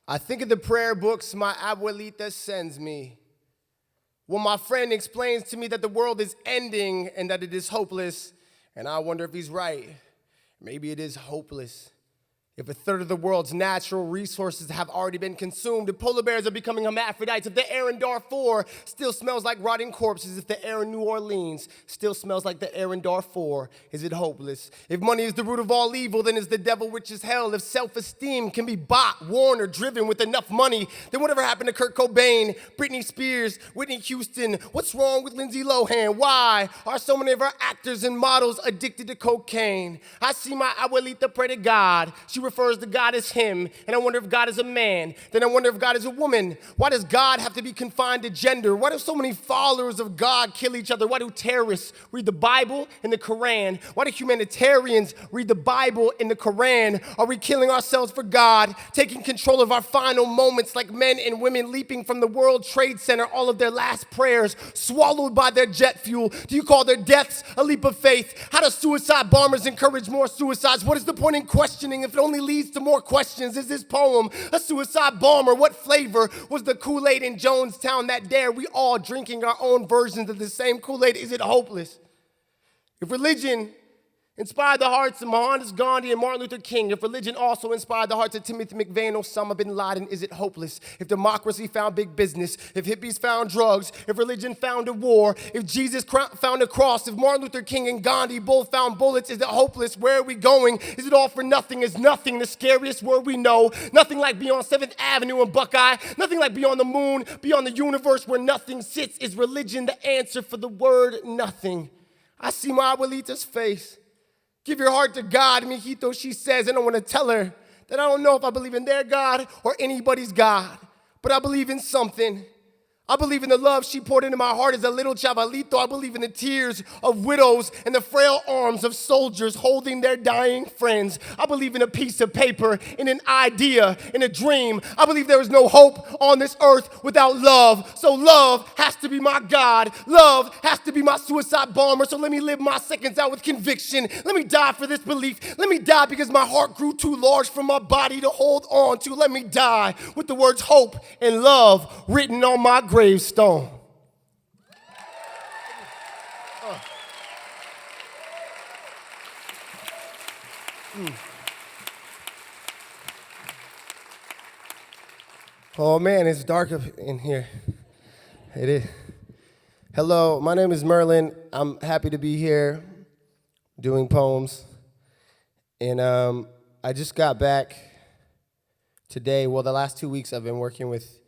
I think of the prayer books my abuelita sends me. When my friend explains to me that the world is ending and that it is hopeless, and I wonder if he's right. Maybe it is hopeless. If a third of the world's natural resources have already been consumed, if polar bears are becoming hermaphrodites, if the air in Darfur still smells like rotting corpses, if the air in New Orleans still smells like the air in Darfur, is it hopeless? If money is the root of all evil, then is the devil rich as hell? If self-esteem can be bought, worn, or driven with enough money, then whatever happened to Kurt Cobain, Britney Spears, Whitney Houston? What's wrong with Lindsay Lohan? Why are so many of our actors and models addicted to cocaine? I see my abuelita pray to God. She refers to God as him, and I wonder if God is a man. Then I wonder if God is a woman. Why does God have to be confined to gender? Why do so many followers of God kill each other? Why do terrorists read the Bible and the Quran? Why do humanitarians read the Bible and the Quran? Are we killing ourselves for God, taking control of our final moments like men and women leaping from the World Trade Center, all of their last prayers swallowed by their jet fuel? Do you call their deaths a leap of faith? How do suicide bombers encourage more suicides? What is the point in questioning if it only leads to more questions? Is this poem a suicide bomber? What flavor was the Kool-Aid in Jonestown that day? Are we all drinking our own versions of the same Kool-Aid? Is it hopeless? If religion inspired the hearts of Mohandas Gandhi and Martin Luther King, if religion also inspired the hearts of Timothy McVeigh and Osama bin Laden, is it hopeless? If democracy found big business, if hippies found drugs, if religion found a war, if Jesus found a cross, if Martin Luther King and Gandhi both found bullets, is it hopeless? Where are we going? Is it all for nothing? Is nothing the scariest word we know? Nothing like beyond 7th Avenue and Buckeye, nothing like beyond the moon, beyond the universe where nothing sits. Is religion the answer for the word nothing? I see my abuelita's face. Give your heart to God, mijito, she says, and I want to tell her that I don't know if I believe in their God or anybody's God, but I believe in something. I believe in the love she poured into my heart as a little chavalito. I believe in the tears of widows and the frail arms of soldiers holding their dying friends. I believe in a piece of paper, in an idea, in a dream. I believe there is no hope on this earth without love. So love has to be my God. Love has to be my suicide bomber. So let me live my seconds out with conviction. Let me die for this belief. Let me die because my heart grew too large for my body to hold on to. Let me die with the words hope and love written on my gravestone. Oh man, it's dark up in here. It is. Hello, my name is Myrlin. I'm happy to be here doing poems. And I just got back today. Well, the last 2 weeks I've been working with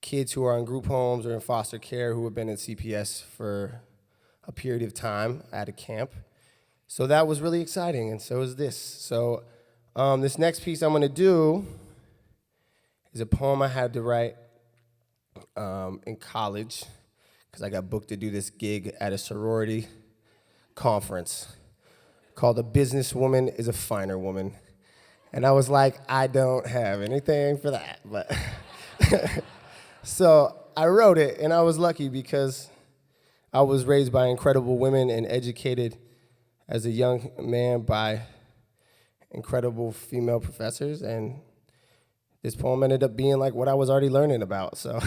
kids who are in group homes or in foster care who have been in CPS for a period of time at a camp. So that was really exciting, and so is this. So this next piece I'm going to do is a poem I had to write in college because I got booked to do this gig at a sorority conference called A Businesswoman is a Finer Woman. And I was like, I don't have anything for that, but... So I wrote it, and I was lucky because I was raised by incredible women and educated as a young man by incredible female professors, and this poem ended up being like what I was already learning about, so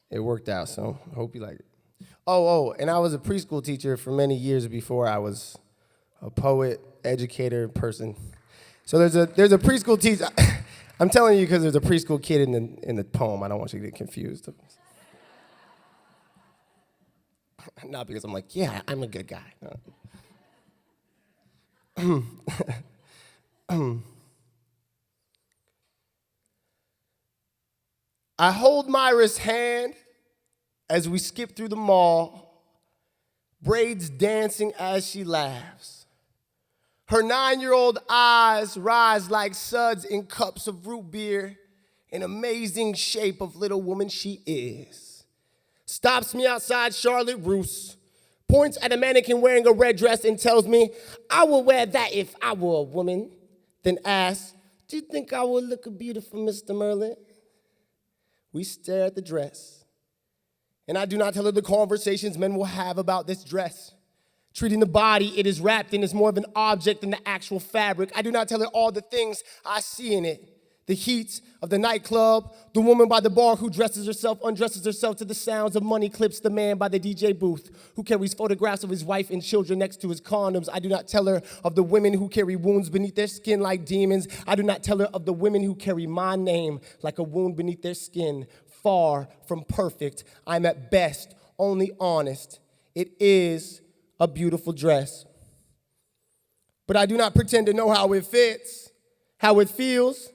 it worked out, so I hope you like it. Oh, and I was a preschool teacher for many years before I was a poet, educator, person. So there's a preschool teacher. I'm telling you because there's a preschool kid in the poem. I don't want you to get confused. Not because I'm like, yeah, I'm a good guy. No. I hold Myra's hand as we skip through the mall, braids dancing as she laughs. Her 9-year-old eyes rise like suds in cups of root beer, an amazing shape of little woman she is. Stops me outside Charlotte Russe, points at a mannequin wearing a red dress and tells me, I will wear that if I were a woman. Then asks, do you think I would look beautiful, Mr. Myrlin? We stare at the dress, and I do not tell her the conversations men will have about this dress. Treating the body it is wrapped in is more of an object than the actual fabric. I do not tell her all the things I see in it. the heat of the nightclub, the woman by the bar who undresses herself to the sounds of money clips, the man by the DJ booth who carries photographs of his wife and children next to his condoms. I do not tell her of the women who carry wounds beneath their skin like demons. I do not tell her of the women who carry my name like a wound beneath their skin. Far from perfect, I'm at best only honest. It is a beautiful dress. But I do not pretend to know how it fits, how it feels,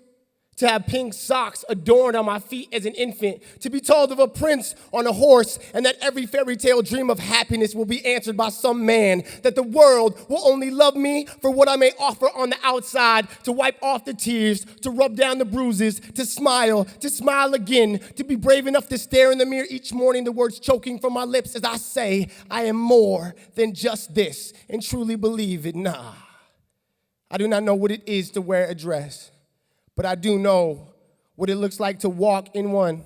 to have pink socks adorned on my feet as an infant, to be told of a prince on a horse, and that every fairy tale dream of happiness will be answered by some man, that the world will only love me for what I may offer on the outside, to wipe off the tears, to rub down the bruises, to smile again, to be brave enough to stare in the mirror each morning, the words choking from my lips as I say, I am more than just this, and truly believe it. Nah, I do not know what it is to wear a dress. But I do know what it looks like to walk in one,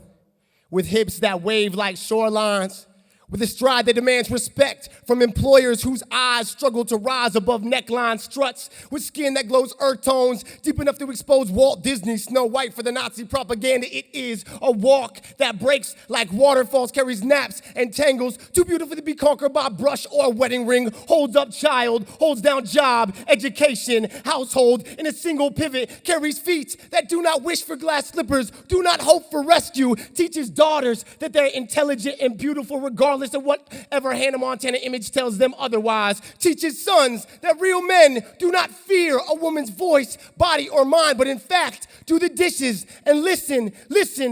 with hips that wave like shorelines, with a stride that demands respect from employers whose eyes struggle to rise above neckline struts, with skin that glows earth tones, deep enough to expose Walt Disney's Snow White for the Nazi propaganda. It is a walk that breaks like waterfalls, carries naps and tangles, too beautiful to be conquered by brush or wedding ring, holds up child, holds down job, education, household, in a single pivot, carries feet that do not wish for glass slippers, do not hope for rescue, teaches daughters that they're intelligent and beautiful regardless of whatever Hannah Montana image tells them otherwise, teaches sons that real men do not fear a woman's voice, body, or mind, but in fact do the dishes and listen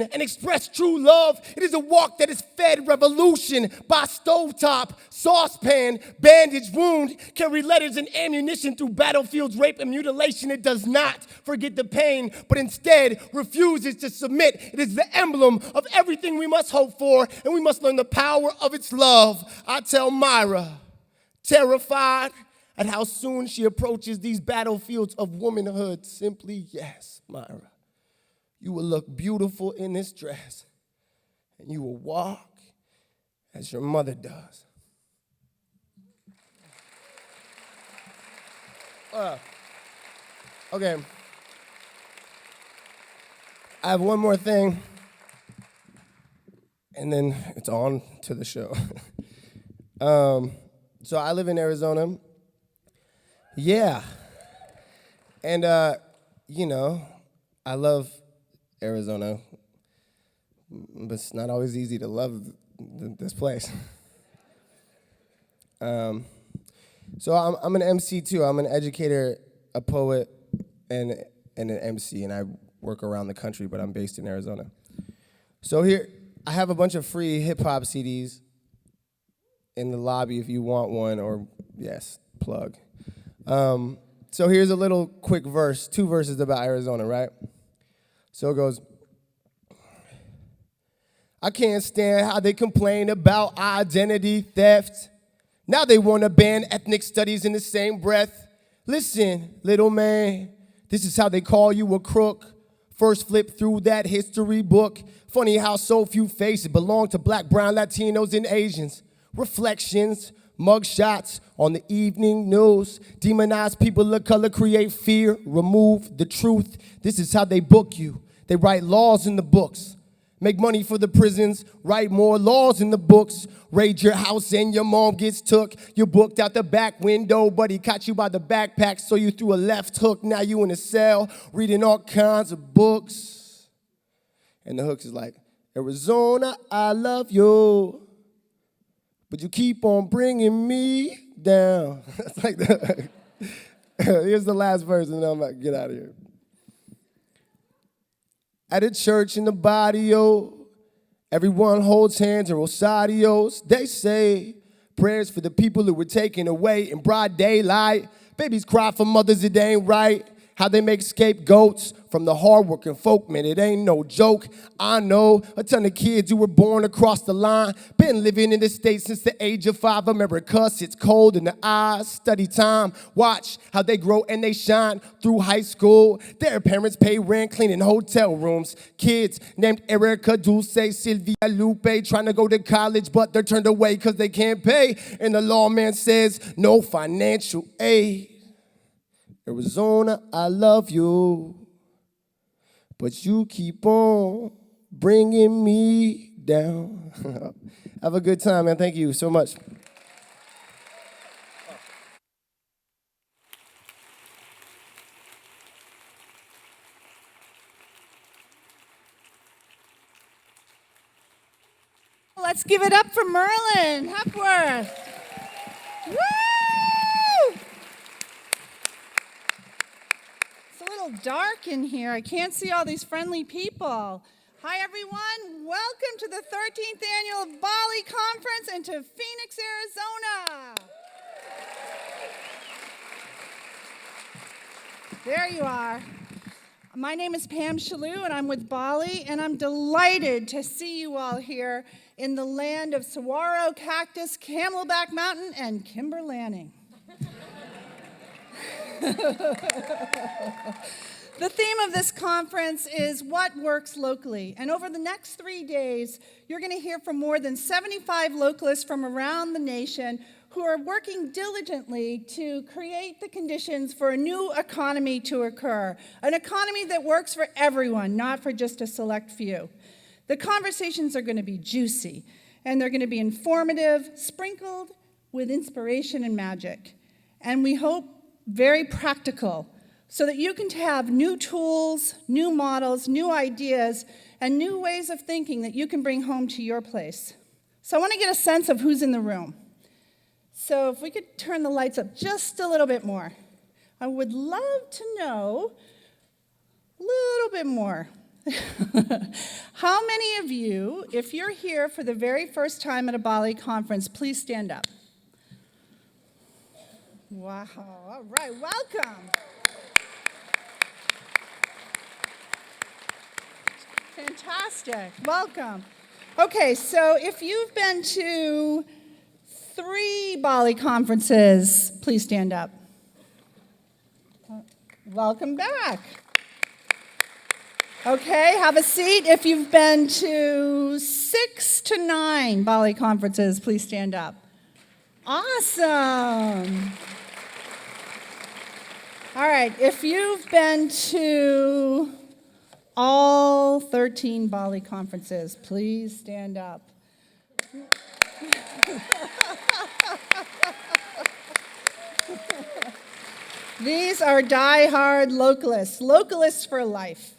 and express true love. It is a walk that is fed revolution by stovetop, saucepan, bandage, wound, carry letters and ammunition through battlefields, rape and mutilation. It does not forget the pain, but instead refuses to submit. It is the emblem of everything we must hope for, and we must learn the power of its love. I tell Myra, terrified at how soon she approaches these battlefields of womanhood, simply, yes, Myra, you will look beautiful in this dress, and you will walk as your mother does. Okay. I have one more thing, and then it's on to the show. So I live in Arizona. Yeah. And, I love Arizona, but it's not always easy to love this place. So I'm an MC too. I'm an educator, a poet, and an MC, and I work around the country, but I'm based in Arizona. So here, I have a bunch of free hip-hop CDs in the lobby if you want one, or, yes, plug. So here's a little quick verse, 2 verses about Arizona, right? So it goes, I can't stand how they complain about identity theft. Now they want to ban ethnic studies in the same breath. Listen, little man, this is how they call you a crook. First flip through that history book. Funny how so few faces belong to black, brown, Latinos, and Asians. Reflections, mugshots on the evening news. Demonize people of color, create fear, remove the truth. This is how they book you. They write laws in the books. Make money for the prisons, write more laws in the books. Raid your house and your mom gets took. You booked out the back window, but he caught you by the backpack, so you threw a left hook. Now you in a cell, reading all kinds of books. And the hook is like, Arizona, I love you, but you keep on bringing me down. That's like the here's the last verse, and then I'm like, get out of here. At a church in the barrio, everyone holds hands and rosarios. They say prayers for the people who were taken away in broad daylight. Babies cry for mothers, it ain't right. How they make scapegoats from the hardworking folk, man, it ain't no joke. I know a ton of kids who were born across the line, been living in the state since the age of 5. America sits cold in the eyes, study time, watch how they grow and they shine through high school. Their parents pay rent, cleaning hotel rooms. Kids named Erica, Dulce, Sylvia, Lupe, trying to go to college, but they're turned away because they can't pay. And the lawman says no financial aid. Arizona, I love you, but you keep on bringing me down. Have a good time, man. Thank you so much. Let's give it up for Myrlin Hepworth. Woo! It's a little dark in here. I can't see all these friendly people. Hi, everyone. Welcome to the 13th annual BALLE Conference and to Phoenix, Arizona. There you are. My name is Pam Shalou, and I'm with BALLE, and I'm delighted to see you all here in the land of saguaro, cactus, camelback mountain, and Kimber, Lanning. The theme of this conference is what works locally, and over the next 3 days, you're going to hear from more than 75 localists from around the nation who are working diligently to create the conditions for a new economy to occur, an economy that works for everyone, not for just a select few. The conversations are going to be juicy, and they're going to be informative, sprinkled with inspiration and magic, and we hope very practical, so that you can have new tools, new models, new ideas, and new ways of thinking that you can bring home to your place. So I want to get a sense of who's in the room. So if we could turn the lights up just a little bit more. I would love to know a little bit more. How many of you, if you're here for the very first time at a BALLE conference, please stand up. Wow, all right, welcome. Fantastic, welcome. Okay, so if you've been to 3 BALLE conferences, please stand up. Welcome back. Okay, have a seat. If you've been to 6 to 9 BALLE conferences, please stand up. Awesome. All right, if you've been to all 13 BALLE conferences, please stand up. These are die-hard localists, localists for life.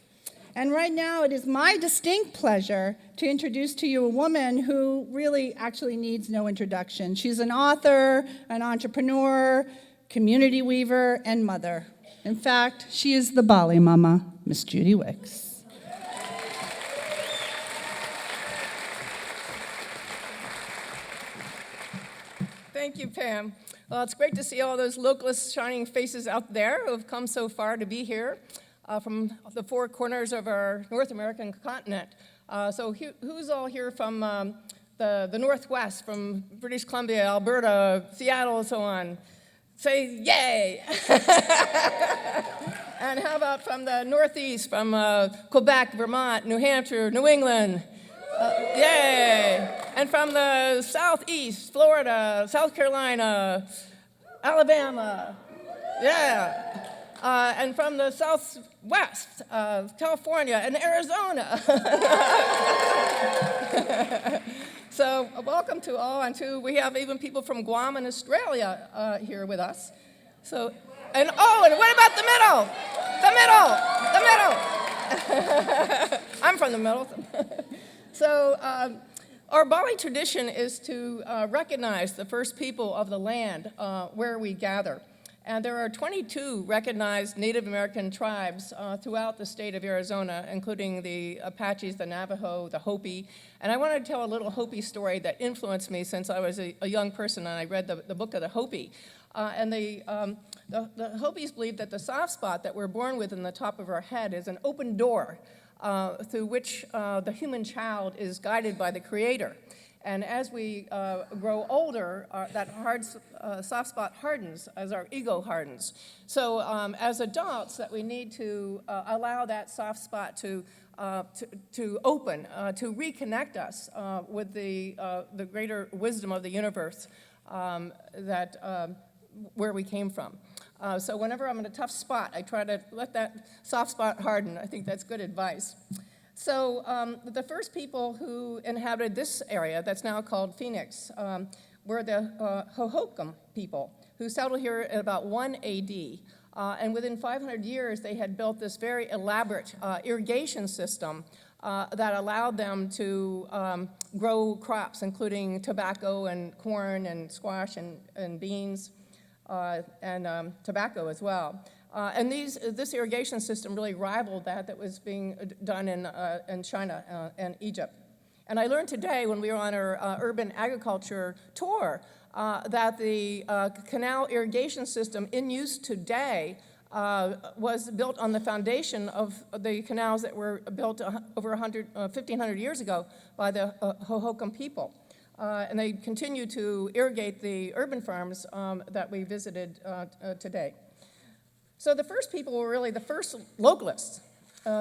And right now, it is my distinct pleasure to introduce to you a woman who really actually needs no introduction. She's an author, an entrepreneur, community weaver, and mother. In fact, she is the BALLE Mama, Miss Judy Wicks. Thank you, Pam. Well, it's great to see all those localist shining faces out there who have come so far to be here from the 4 corners of our North American continent. So who's all here from the Northwest, from British Columbia, Alberta, Seattle, and so on? Say yay! And how about from the Northeast, from Quebec, Vermont, New Hampshire, New England? Yay! And from the Southeast, Florida, South Carolina, Alabama, yeah. And from the Southwest, California and Arizona. So welcome to all, and we have even people from Guam and Australia here with us. So, and what about the middle? The middle. I'm from the middle. So our BALLE tradition is to recognize the first people of the land where we gather. And there are 22 recognized Native American tribes throughout the state of Arizona, including the Apaches, the Navajo, the Hopi. And I want to tell a little Hopi story that influenced me since I was a young person and I read the book of the Hopi. And the Hopis believe that the soft spot that we're born with in the top of our head is an open door through which the human child is guided by the Creator. And as we grow older, that soft spot hardens as our ego hardens. So as adults, that we need to allow that soft spot to open, to reconnect us with the greater wisdom of the universe where we came from. So whenever I'm in a tough spot, I try to let that soft spot harden. I think that's good advice. So the first people who inhabited this area that's now called Phoenix were the Hohokam people, who settled here at about 1 AD. And within 500 years, they had built this very elaborate irrigation system that allowed them to grow crops, including tobacco and corn and squash and beans and tobacco as well. And this irrigation system really rivaled that was being done in China and Egypt. And I learned today when we were on our urban agriculture tour that the canal irrigation system in use today was built on the foundation of the canals that were built over 1,500 years ago by the Hohokam people. And they continue to irrigate the urban farms that we visited today. So the first people were really the first localists.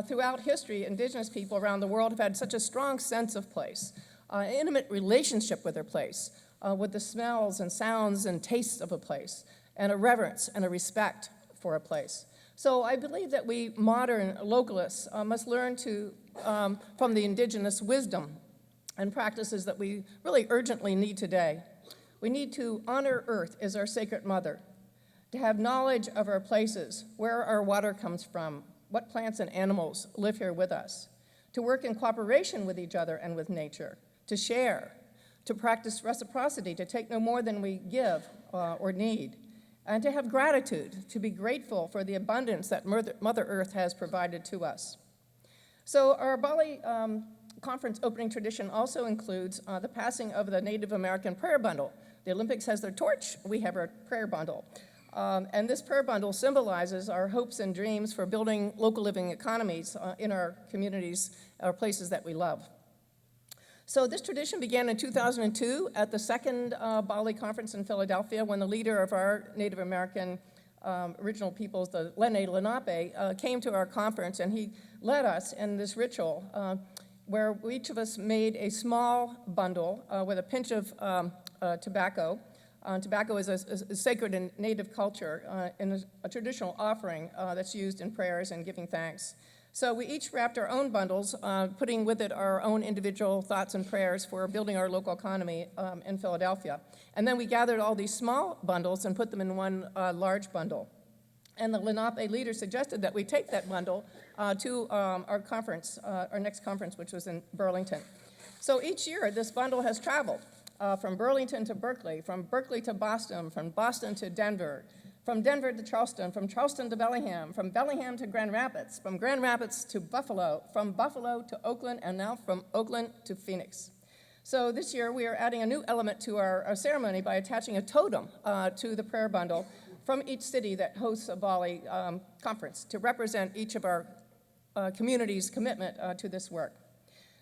Throughout history, indigenous people around the world have had such a strong sense of place, an intimate relationship with their place, with the smells and sounds and tastes of a place, and a reverence and a respect for a place. So I believe that we modern localists must learn from the indigenous wisdom and practices that we really urgently need today. We need to honor Earth as our sacred mother, to have knowledge of our places, where our water comes from, what plants and animals live here with us, to work in cooperation with each other and with nature, to share, to practice reciprocity, to take no more than we give or need, and to have gratitude, to be grateful for the abundance that Mother Earth has provided to us. So our BALLE Conference opening tradition also includes the passing of the Native American prayer bundle. The Olympics has their torch, we have our prayer bundle. And this prayer bundle symbolizes our hopes and dreams for building local living economies in our communities, our places that we love. So this tradition began in 2002 at the second BALLE Conference in Philadelphia, when the leader of our Native American original peoples, the Lenape, came to our conference, and he led us in this ritual where each of us made a small bundle with a pinch of tobacco. Tobacco is sacred in Native culture and a traditional offering that's used in prayers and giving thanks. So we each wrapped our own bundles, putting with it our own individual thoughts and prayers for building our local economy in Philadelphia. And then we gathered all these small bundles and put them in one large bundle. And the Lenape leader suggested that we take that bundle to our conference, our next conference, which was in Burlington. So each year, this bundle has traveled from Burlington to Berkeley, from Berkeley to Boston, from Boston to Denver, from Denver to Charleston, from Charleston to Bellingham, from Bellingham to Grand Rapids, from Grand Rapids to Buffalo, from Buffalo to Oakland, and now from Oakland to Phoenix. So this year, we are adding a new element to our ceremony by attaching a totem to the prayer bundle from each city that hosts a BALLE conference to represent each of our community's commitment to this work.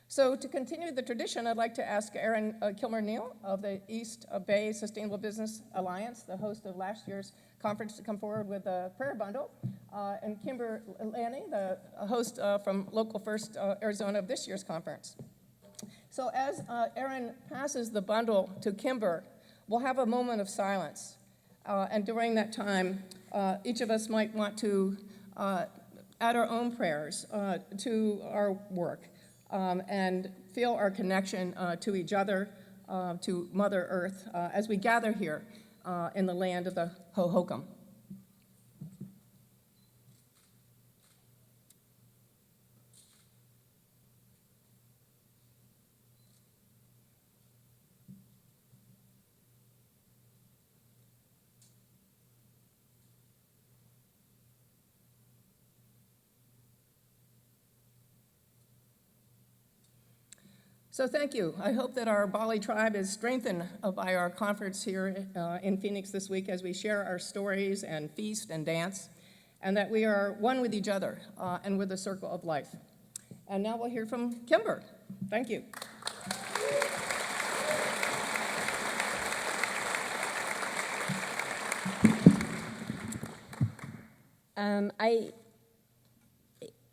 So to continue the tradition, I'd like to ask Erin Kilmer-Neal of the East Bay Sustainable Business Alliance, the host of last year's conference, to come forward with a prayer bundle, and Kimber Lanning, the host from Local First Arizona of this year's conference. So as Erin passes the bundle to Kimber, we'll have a moment of silence. And during that time, each of us might want to add our own prayers to our work. And feel our connection to each other, to Mother Earth, as we gather here in the land of the Hohokam. So thank you. I hope that our BALLE tribe is strengthened by our conference here in Phoenix this week as we share our stories and feast and dance, and that we are one with each other and with the circle of life. And now we'll hear from Kimber. Thank you.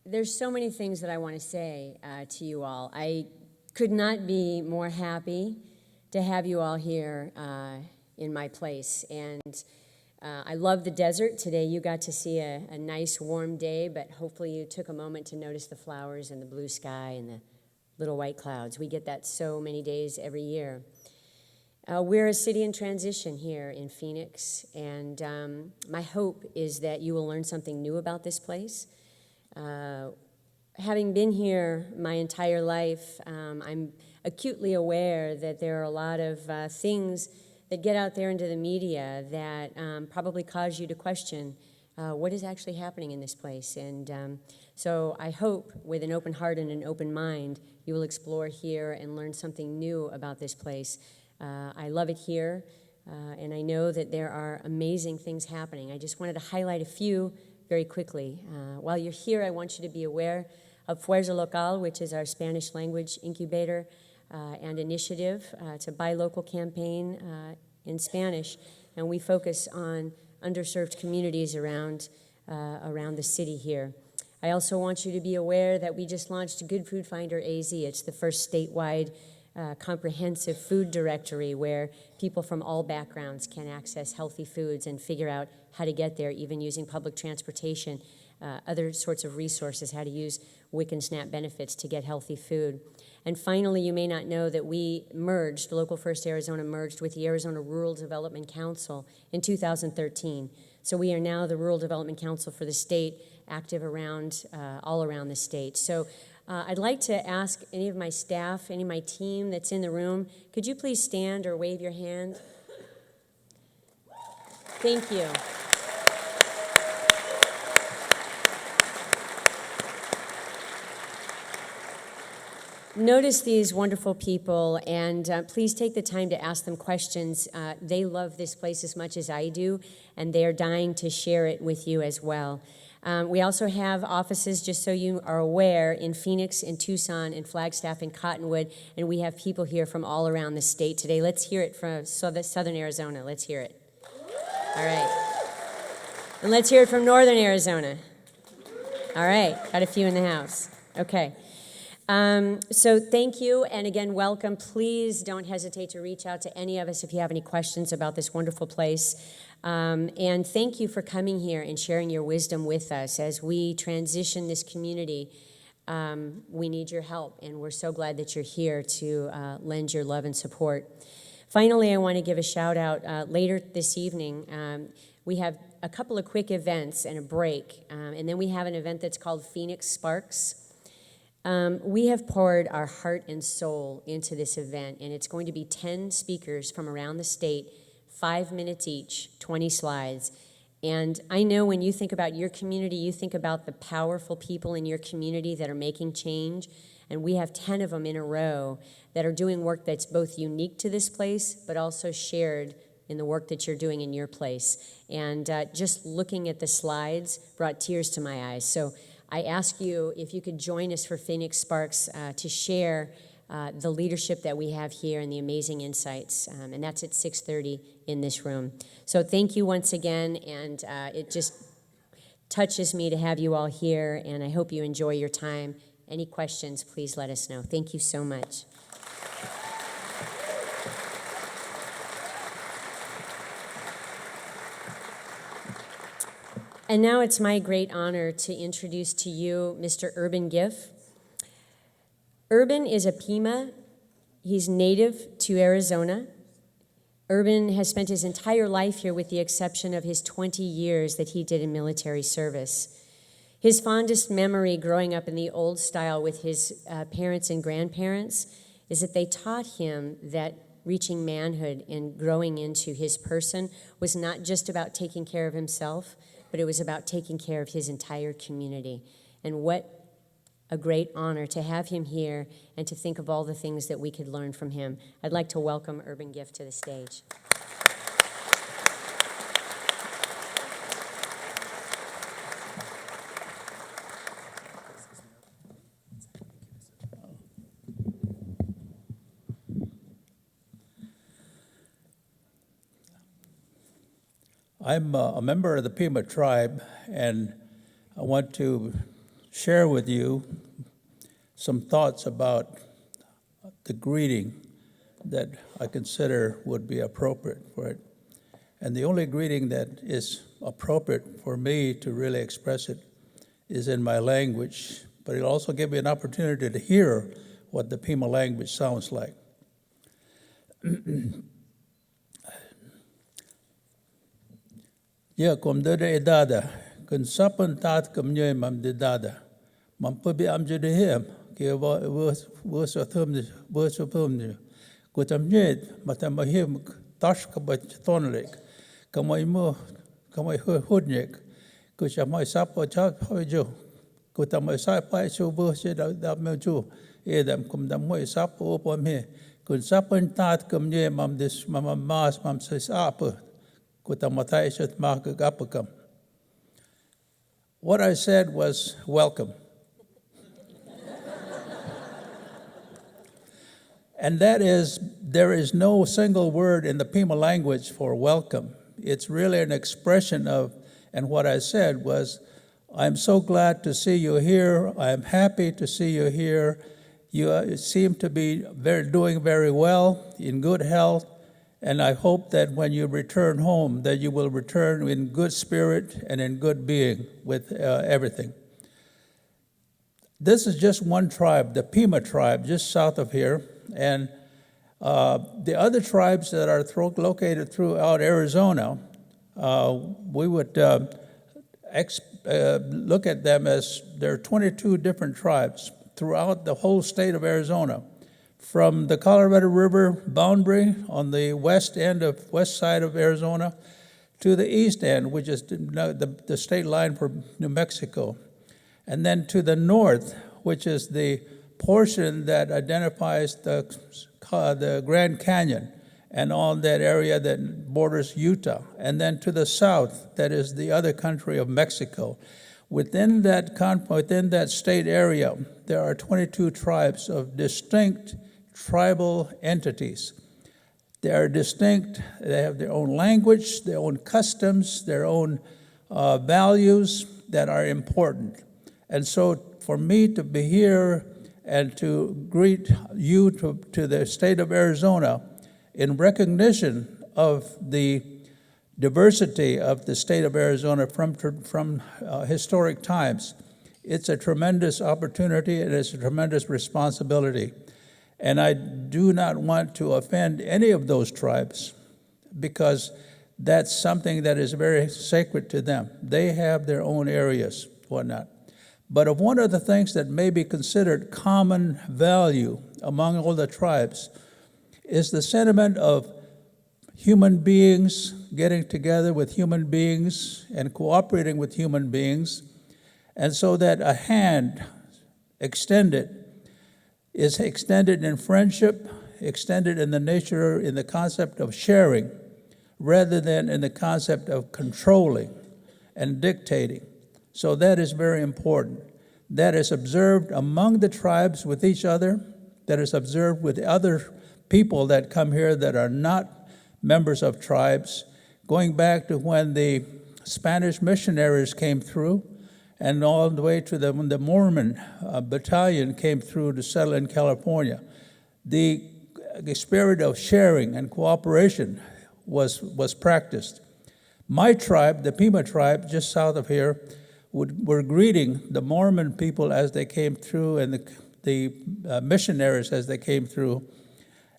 There's so many things that I want to say to you all. I could not be more happy to have you all here in my place. And I love the desert. Today you got to see a nice warm day, but hopefully you took a moment to notice the flowers and the blue sky and the little white clouds. We get that so many days every year. We're a city in transition here in Phoenix, and my hope is that you will learn something new about this place. Having been here my entire life, I'm acutely aware that there are a lot of things that get out there into the media that probably cause you to question what is actually happening in this place. And so I hope with an open heart and an open mind, you will explore here and learn something new about this place. I love it here, and I know that there are amazing things happening. I just wanted to highlight a few very quickly. While you're here, I want you to be aware of Fuerza Local, which is our Spanish language incubator and initiative. It's a buy local campaign in Spanish, and we focus on underserved communities around the city here. I also want you to be aware that we just launched Good Food Finder AZ. It's the first statewide comprehensive food directory where people from all backgrounds can access healthy foods and figure out how to get there, even using public transportation, other sorts of resources, how to use WIC and SNAP benefits to get healthy food. And finally, you may not know that we merged, Local First Arizona merged with the Arizona Rural Development Council in 2013. So we are now the Rural Development Council for the state, active around, all around the state. So I'd like to ask any of my staff, any of my team that's in the room, could you please stand or wave your hand? Thank you. Notice these wonderful people, and please take the time to ask them questions. They love this place as much as I do, and they're dying to share it with you as well. We also have offices, just so you are aware, in Phoenix, in Tucson, in Flagstaff, in Cottonwood, and we have people here from all around the state today. Let's hear it from Southern Arizona. Let's hear it. All right. And let's hear it from Northern Arizona. All right, got a few in the house. Okay. So thank you, and again, welcome. Please don't hesitate to reach out to any of us if you have any questions about this wonderful place. And thank you for coming here and sharing your wisdom with us. As we transition this community, we need your help, and we're so glad that you're here to lend your love and support. Finally, I want to give a shout out. Later this evening, we have a couple of quick events and a break, and then we have an event that's called Phoenix Sparks. We have poured our heart and soul into this event, and it's going to be 10 speakers from around the state, 5 minutes each, 20 slides. And I know when you think about your community, you think about the powerful people in your community that are making change, and we have 10 of them in a row that are doing work that's both unique to this place, but also shared in the work that you're doing in your place. And just looking at the slides brought tears to my eyes. So I ask you if you could join us for Phoenix Sparks to share the leadership that we have here and the amazing insights, and that's at 6:30 in this room. So thank you once again, and it just touches me to have you all here, and I hope you enjoy your time. Any questions, please let us know. Thank you so much. And now it's my great honor to introduce to you Mr. Urban Giff. Urban is a Pima. He's native to Arizona. Urban has spent his entire life here with the exception of his 20 years that he did in military service. His fondest memory growing up in the old style with his parents and grandparents is that they taught him that reaching manhood and growing into his person was not just about taking care of himself, but it was about taking care of his entire community. And what a great honor to have him here and to think of all the things that we could learn from him. I'd like to welcome Urban Giff to the stage. I'm a member of the Pima tribe, and I want to share with you some thoughts about the greeting that I consider would be appropriate for it. And the only greeting that is appropriate for me to really express it is in my language, but it'll also give me an opportunity to hear what the Pima language sounds like. Yeah, kom dada edada, kun sapan tat kam nyoy mam de dada, mam pubi am jude him, ke was a thumni, kutam nyed, matam him, tash kabat tonlik, kamay mo, kamay hudnik, kushamay sapo chak hojo, kutamay sapai chu bush da meju, edam kum dam moy sapo upon me, kun sapan tat kam nyoy mam dis mama mas mam says apa. What I said was welcome. And that is, there is no single word in the Pima language for welcome. It's really an expression of, and what I said was, I'm so glad to see you here. I'm happy to see you here. You seem to be doing very well, in good health. And I hope that when you return home, that you will return in good spirit and in good being with everything. This is just one tribe, the Pima tribe, just south of here. And the other tribes that are located throughout Arizona, we would look at them as there are 22 different tribes throughout the whole state of Arizona. From the Colorado River boundary on the west side of Arizona to the east end, which is the state line for New Mexico. And then to the north, which is the portion that identifies the Grand Canyon and all that area that borders Utah. And then to the south, that is the other country of Mexico. Within that state area, there are 22 tribes of distinct tribal entities. They are distinct, they have their own language, their own customs, their own values that are important. And so for me to be here and to greet you to the state of Arizona in recognition of the diversity of the state of Arizona from historic times, it's a tremendous opportunity and it's a tremendous responsibility. And I do not want to offend any of those tribes because that's something that is very sacred to them. They have their own areas, whatnot. But of one of the things that may be considered common value among all the tribes is the sentiment of human beings getting together with human beings and cooperating with human beings, and so that a hand extended is extended in friendship, extended in the concept of sharing, rather than in the concept of controlling and dictating. So that is very important. That is observed among the tribes with each other, that is observed with other people that come here that are not members of tribes, going back to when the Spanish missionaries came through, and all the way to when the Mormon battalion came through to settle in California. The spirit of sharing and cooperation was practiced. My tribe, the Pima tribe, just south of here, were greeting the Mormon people as they came through and the missionaries as they came through,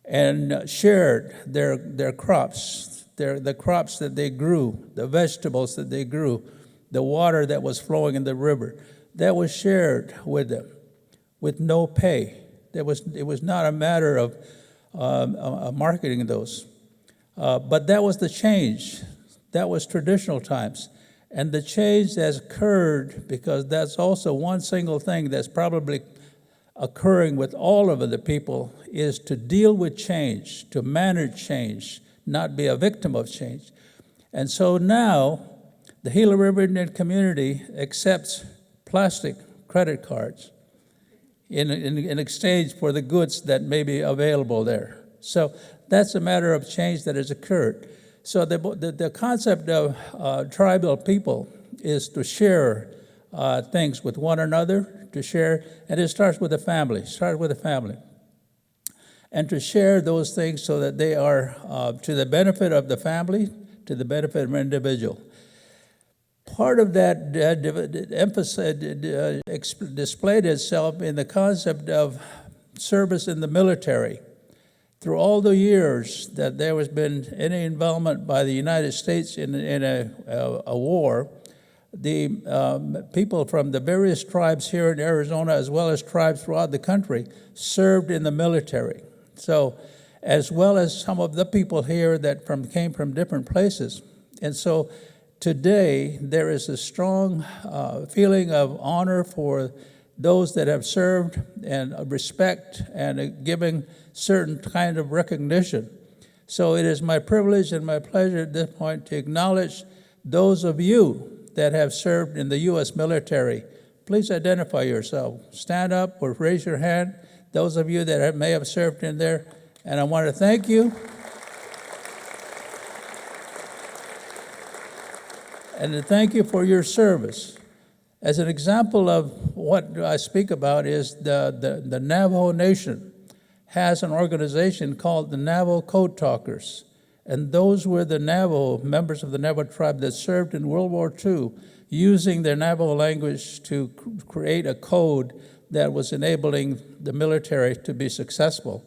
and shared their crops, the crops that they grew, the vegetables that they grew, the water that was flowing in the river. That was shared with them with no pay. It was not a matter of marketing those. But that was the change. That was traditional times. And the change has occurred because that's also one single thing that's probably occurring with all of the people is to deal with change, to manage change, not be a victim of change. And so now, the Gila River Indian community accepts plastic credit cards in exchange for the goods that may be available there. So that's a matter of change that has occurred. So the concept of tribal people is to share things with one another, to share, and it starts with the family, and to share those things so that they are to the benefit of the family, to the benefit of an individual. Part of that displayed itself in the concept of service in the military. Through all the years that there has been any involvement by the United States in a war, the people from the various tribes here in Arizona, as well as tribes throughout the country, served in the military. So, as well as some of the people here that came from different places. And so today, there is a strong feeling of honor for those that have served, and respect, and giving certain kind of recognition. So it is my privilege and my pleasure at this point to acknowledge those of you that have served in the U.S. military. Please identify yourself. Stand up or raise your hand, those of you that may have served in there. And I want to thank you. And to thank you for your service. As an example of what I speak about is the Navajo Nation has an organization called the Navajo Code Talkers. And those were the Navajo, members of the Navajo tribe that served in World War II, using their Navajo language to create a code that was enabling the military to be successful.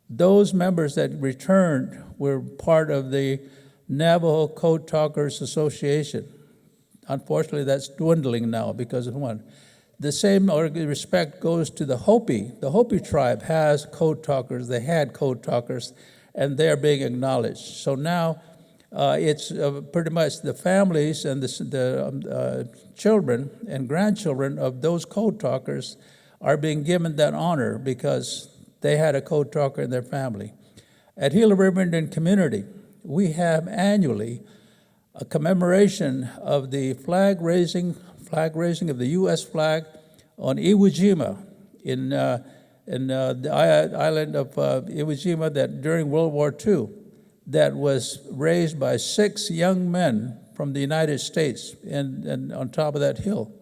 Those members that returned were part of the Navajo Code Talkers Association. Unfortunately, that's dwindling now because of one. The same respect goes to the Hopi. The Hopi tribe has code talkers. They had code talkers, and they're being acknowledged. So now it's pretty much the families and the children and grandchildren of those code talkers are being given that honor because they had a code talker in their family. At Gila River Indian Community, we have annually a commemoration of the flag raising of the U.S. flag on Iwo Jima in the island of Iwo Jima that during World War II that was raised by 6 young men from the United States and on top of that hill.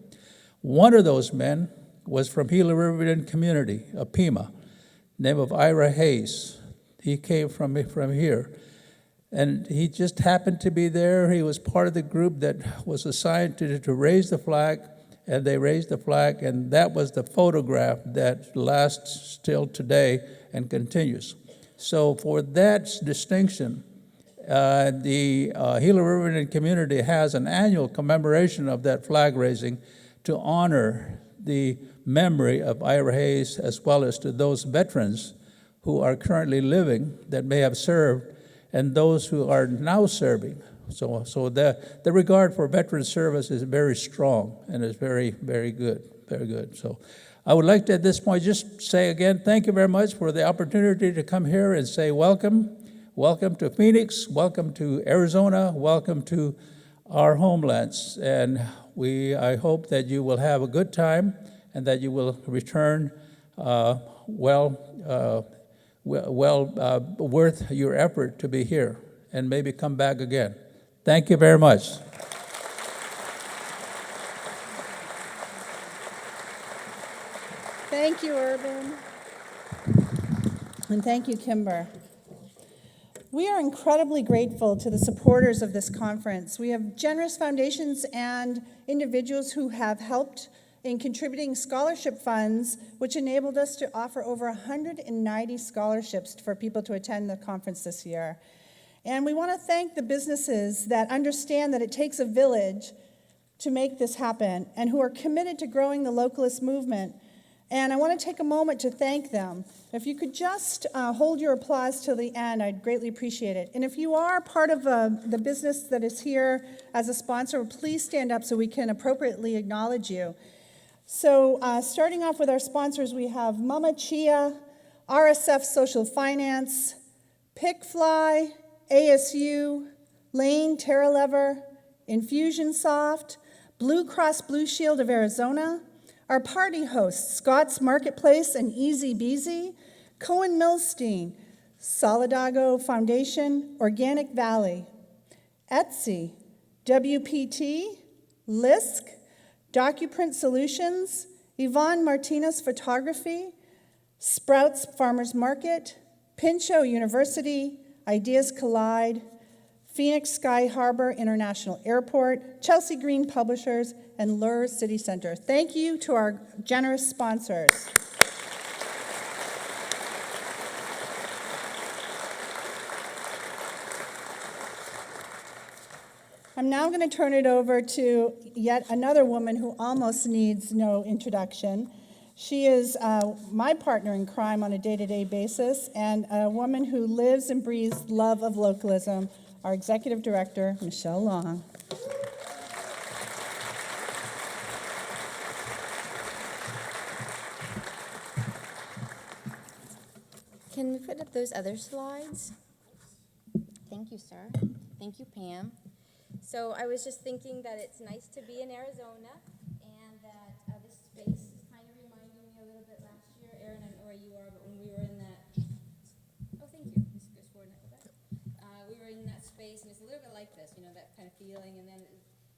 One of those men was from Gila River Indian Community, a Pima, name of Ira Hayes. He came from here. And he just happened to be there. He was part of the group that was assigned to raise the flag, and they raised the flag, and that was the photograph that lasts still today and continues. So for that distinction, the Gila River Indian Community has an annual commemoration of that flag raising to honor the memory of Ira Hayes, as well as to those veterans who are currently living that may have served, and those who are now serving. So the regard for veteran service is very strong and is very, very good, very good. So I would like to, at this point, just say again, thank you very much for the opportunity to come here and say welcome. Welcome to Phoenix, welcome to Arizona, welcome to our homelands. And I hope that you will have a good time and that you will return worth your effort to be here and maybe come back again. Thank you very much. Thank you, Urban. And thank you, Kimber. We are incredibly grateful to the supporters of this conference. We have generous foundations and individuals who have helped in contributing scholarship funds, which enabled us to offer over 190 scholarships for people to attend the conference this year. And we want to thank the businesses that understand that it takes a village to make this happen and who are committed to growing the localist movement. And I want to take a moment to thank them. If you could just hold your applause till the end, I'd greatly appreciate it. And if you are part of the business that is here as a sponsor, please stand up so we can appropriately acknowledge you. So starting off with our sponsors, we have Mama Chia, RSF Social Finance, Pickfly, ASU, Lane Terralever, Infusionsoft, Blue Cross Blue Shield of Arizona, our party hosts, Scott's Marketplace and Easy Beasy, Cohen Milstein, Solidago Foundation, Organic Valley, Etsy, WPT, Lisk, DocuPrint Solutions, Yvonne Martinez Photography, Sprouts Farmers Market, Pinchot University, Ideas Collide, Phoenix Sky Harbor International Airport, Chelsea Green Publishers, and Lure City Center. Thank you to our generous sponsors. I'm now going to turn it over to yet another woman who almost needs no introduction. She is my partner in crime on a day-to-day basis, and a woman who lives and breathes love of localism, our Executive Director, Michelle Long. Can we put up those other slides? Thank you, sir. Thank you, Pam. So I was just thinking that it's nice to be in Arizona, and that this space is kind of reminding me a little bit last year. Erin, I don't know where you are, but when we were in that, oh, thank you, Ms. Gordon, we were in that space, and it's a little bit like this, you know, that kind of feeling, and then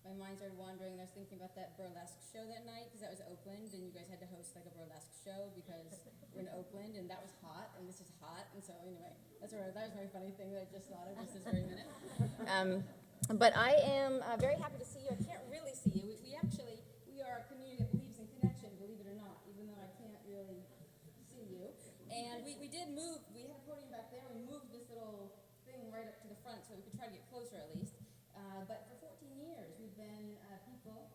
my mind started wandering, and I was thinking about that burlesque show that night, because that was Oakland, and you guys had to host like a burlesque show, because we're in Oakland, and that was hot, and this is hot, and so anyway, that was my funny thing that I just thought of just this very minute. But I am very happy to see you. I can't really see you. We are a community that believes in connection, believe it or not, even though I can't really see you. And we did move, we had a podium back there, we moved this little thing right up to the front so we could try to get closer at least. But for 14 years, we've been people.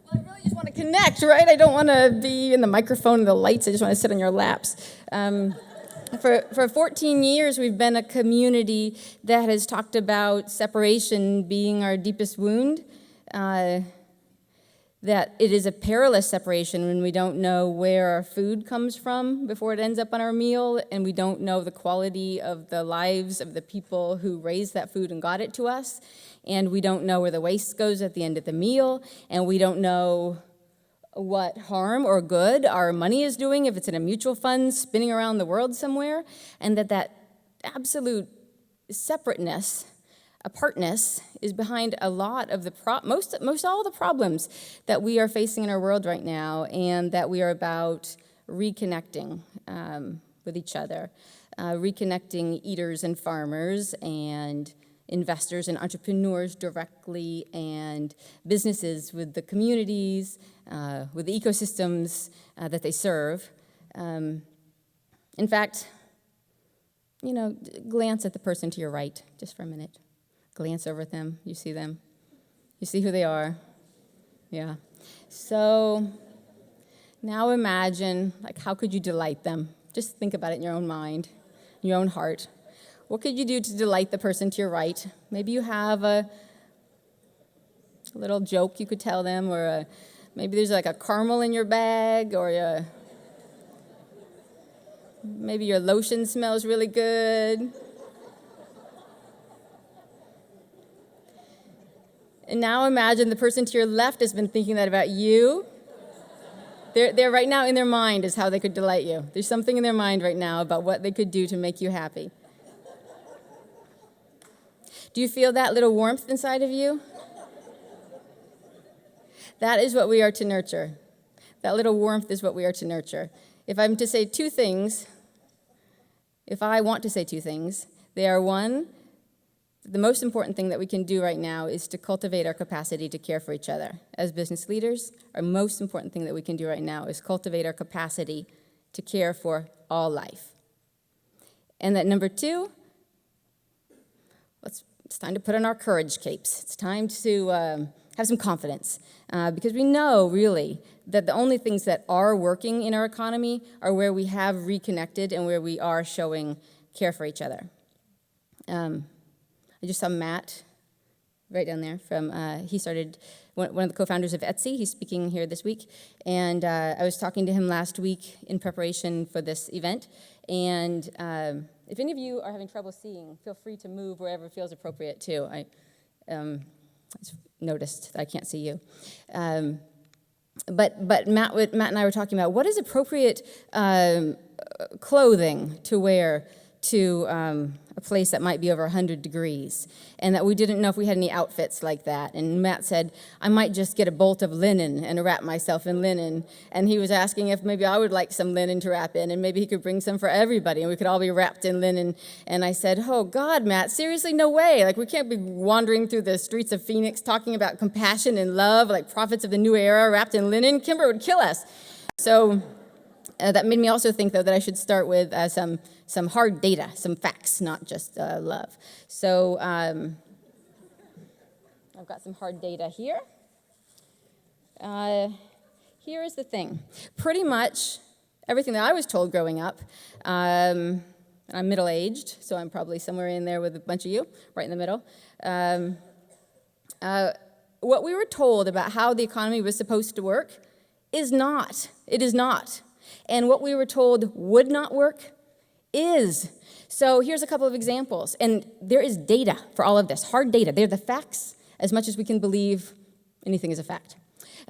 Well, I really just want to connect, right? I don't want to be in the microphone and the lights. I just want to sit on your laps. For 14 years, we've been a community that has talked about separation being our deepest wound, that it is a perilous separation when we don't know where our food comes from before it ends up on our meal, and we don't know the quality of the lives of the people who raised that food and got it to us, and we don't know where the waste goes at the end of the meal, and we don't know what harm or good our money is doing if it's in a mutual fund spinning around the world somewhere, and that absolute separateness, apartness, is behind a lot of the most all the problems that we are facing in our world right now, and that we are about reconnecting with each other, reconnecting eaters and farmers and investors and entrepreneurs directly, and businesses with the communities, with the ecosystems that they serve. In fact, you know, glance at the person to your right just for a minute. Glance over at them. You see them. You see who they are. Yeah. So now imagine, like, how could you delight them? Just think about it in your own mind, in your own heart. What could you do to delight the person to your right? Maybe you have a little joke you could tell them, or maybe there's like a caramel in your bag, or maybe your lotion smells really good. And now imagine the person to your left has been thinking that about you. They're right now in their mind is how they could delight you. There's something in their mind right now about what they could do to make you happy. Do you feel that little warmth inside of you? That is what we are to nurture. That little warmth is what we are to nurture. If I'm to say two things, if I want to say two things, they are: one, the most important thing that we can do right now is to cultivate our capacity to care for each other. As business leaders, our most important thing that we can do right now is cultivate our capacity to care for all life. And that number two, it's time to put on our courage capes. It's time to have some confidence, because we know, really, that the only things that are working in our economy are where we have reconnected and where we are showing care for each other. I just saw Matt right down there he started, one of the co-founders of Etsy. He's speaking here this week, and I was talking to him last week in preparation for this event, and if any of you are having trouble seeing, feel free to move wherever feels appropriate, too. I noticed that I can't see you. But Matt and I were talking about what is appropriate clothing to wear to a place that might be over 100 degrees, and that we didn't know if we had any outfits like that. And Matt said, I might just get a bolt of linen and wrap myself in linen. And he was asking if maybe I would like some linen to wrap in, and maybe he could bring some for everybody, and we could all be wrapped in linen. And I said, oh God, Matt, seriously, no way. Like, we can't be wandering through the streets of Phoenix talking about compassion and love like prophets of the new era wrapped in linen. Kimber would kill us. So that made me also think, though, that I should start with some hard data, some facts, not just love. So I've got some hard data here. Here is the thing. Pretty much everything that I was told growing up, and I'm middle-aged, so I'm probably somewhere in there with a bunch of you, right in the middle. What we were told about how the economy was supposed to work is not. It is not. And what we were told would not work is. So here's a couple of examples. And there is data for all of this, hard data. They're the facts as much as we can believe anything is a fact.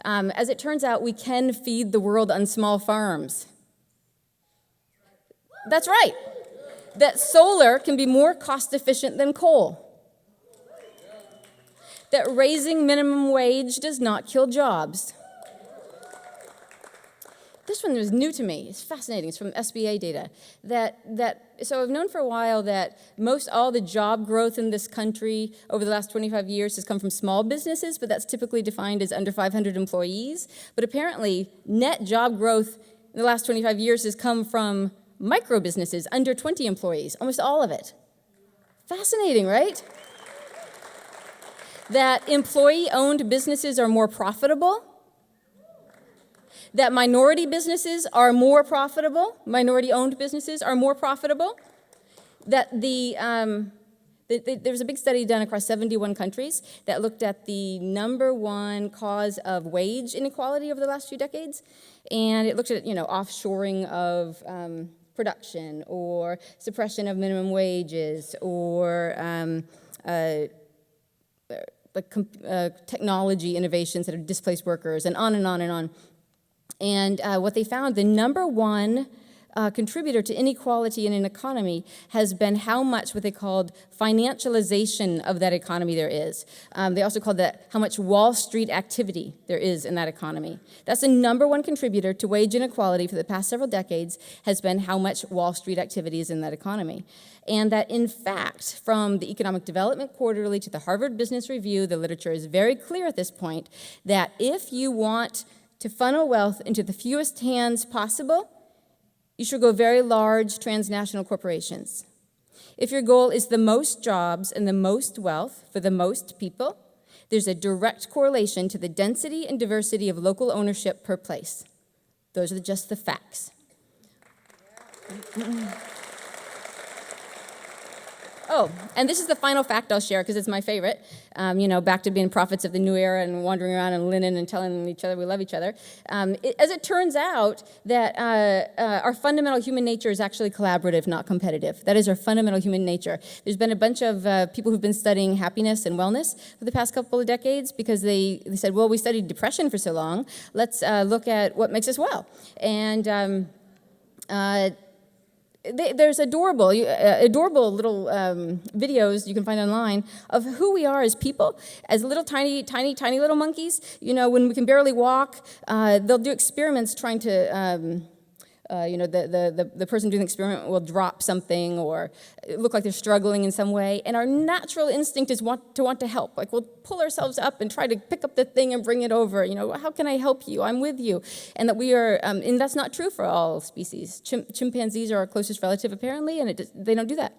As it turns out, we can feed the world on small farms. That's right. That solar can be more cost efficient than coal. That raising minimum wage does not kill jobs. This one was new to me. It's fascinating. It's from SBA data. So I've known for a while that most all the job growth in this country over the last 25 years has come from small businesses, but that's typically defined as under 500 employees. But apparently, net job growth in the last 25 years has come from micro businesses under 20 employees, almost all of it. Fascinating, right? That employee-owned businesses are more profitable. That minority businesses are more profitable, minority-owned businesses are more profitable, that there was a big study done across 71 countries that looked at the #1 cause of wage inequality over the last few decades, and it looked at, offshoring of production or suppression of minimum wages or technology innovations that have displaced workers, and on and on and on. And what they found, the #1 contributor to inequality in an economy has been how much what they called financialization of that economy there is. They also called that how much Wall Street activity there is in that economy. That's the #1 contributor to wage inequality for the past several decades, has been how much Wall Street activity is in that economy. And that, in fact, from the Economic Development Quarterly to the Harvard Business Review, the literature is very clear at this point that if you want to funnel wealth into the fewest hands possible, you should go very large transnational corporations. If your goal is the most jobs and the most wealth for the most people, there's a direct correlation to the density and diversity of local ownership per place. Those are just the facts. Oh, and this is the final fact I'll share because it's my favorite. Back to being prophets of the new era and wandering around in linen and telling each other we love each other. As it turns out, that our fundamental human nature is actually collaborative, not competitive. That is our fundamental human nature. There's been a bunch of people who've been studying happiness and wellness for the past couple of decades because they said, well, we studied depression for so long. Let's look at what makes us well. And there's adorable little videos you can find online of who we are as people, as little tiny little monkeys. When we can barely walk, they'll do experiments trying to, the person doing the experiment will drop something or look like they're struggling in some way, and our natural instinct is to want to help. Like, we'll pull ourselves up and try to pick up the thing and bring it over. How can I help you? I'm with you. And that we are, and that's not true for all species. Chimpanzees are our closest relative, apparently, and they don't do that.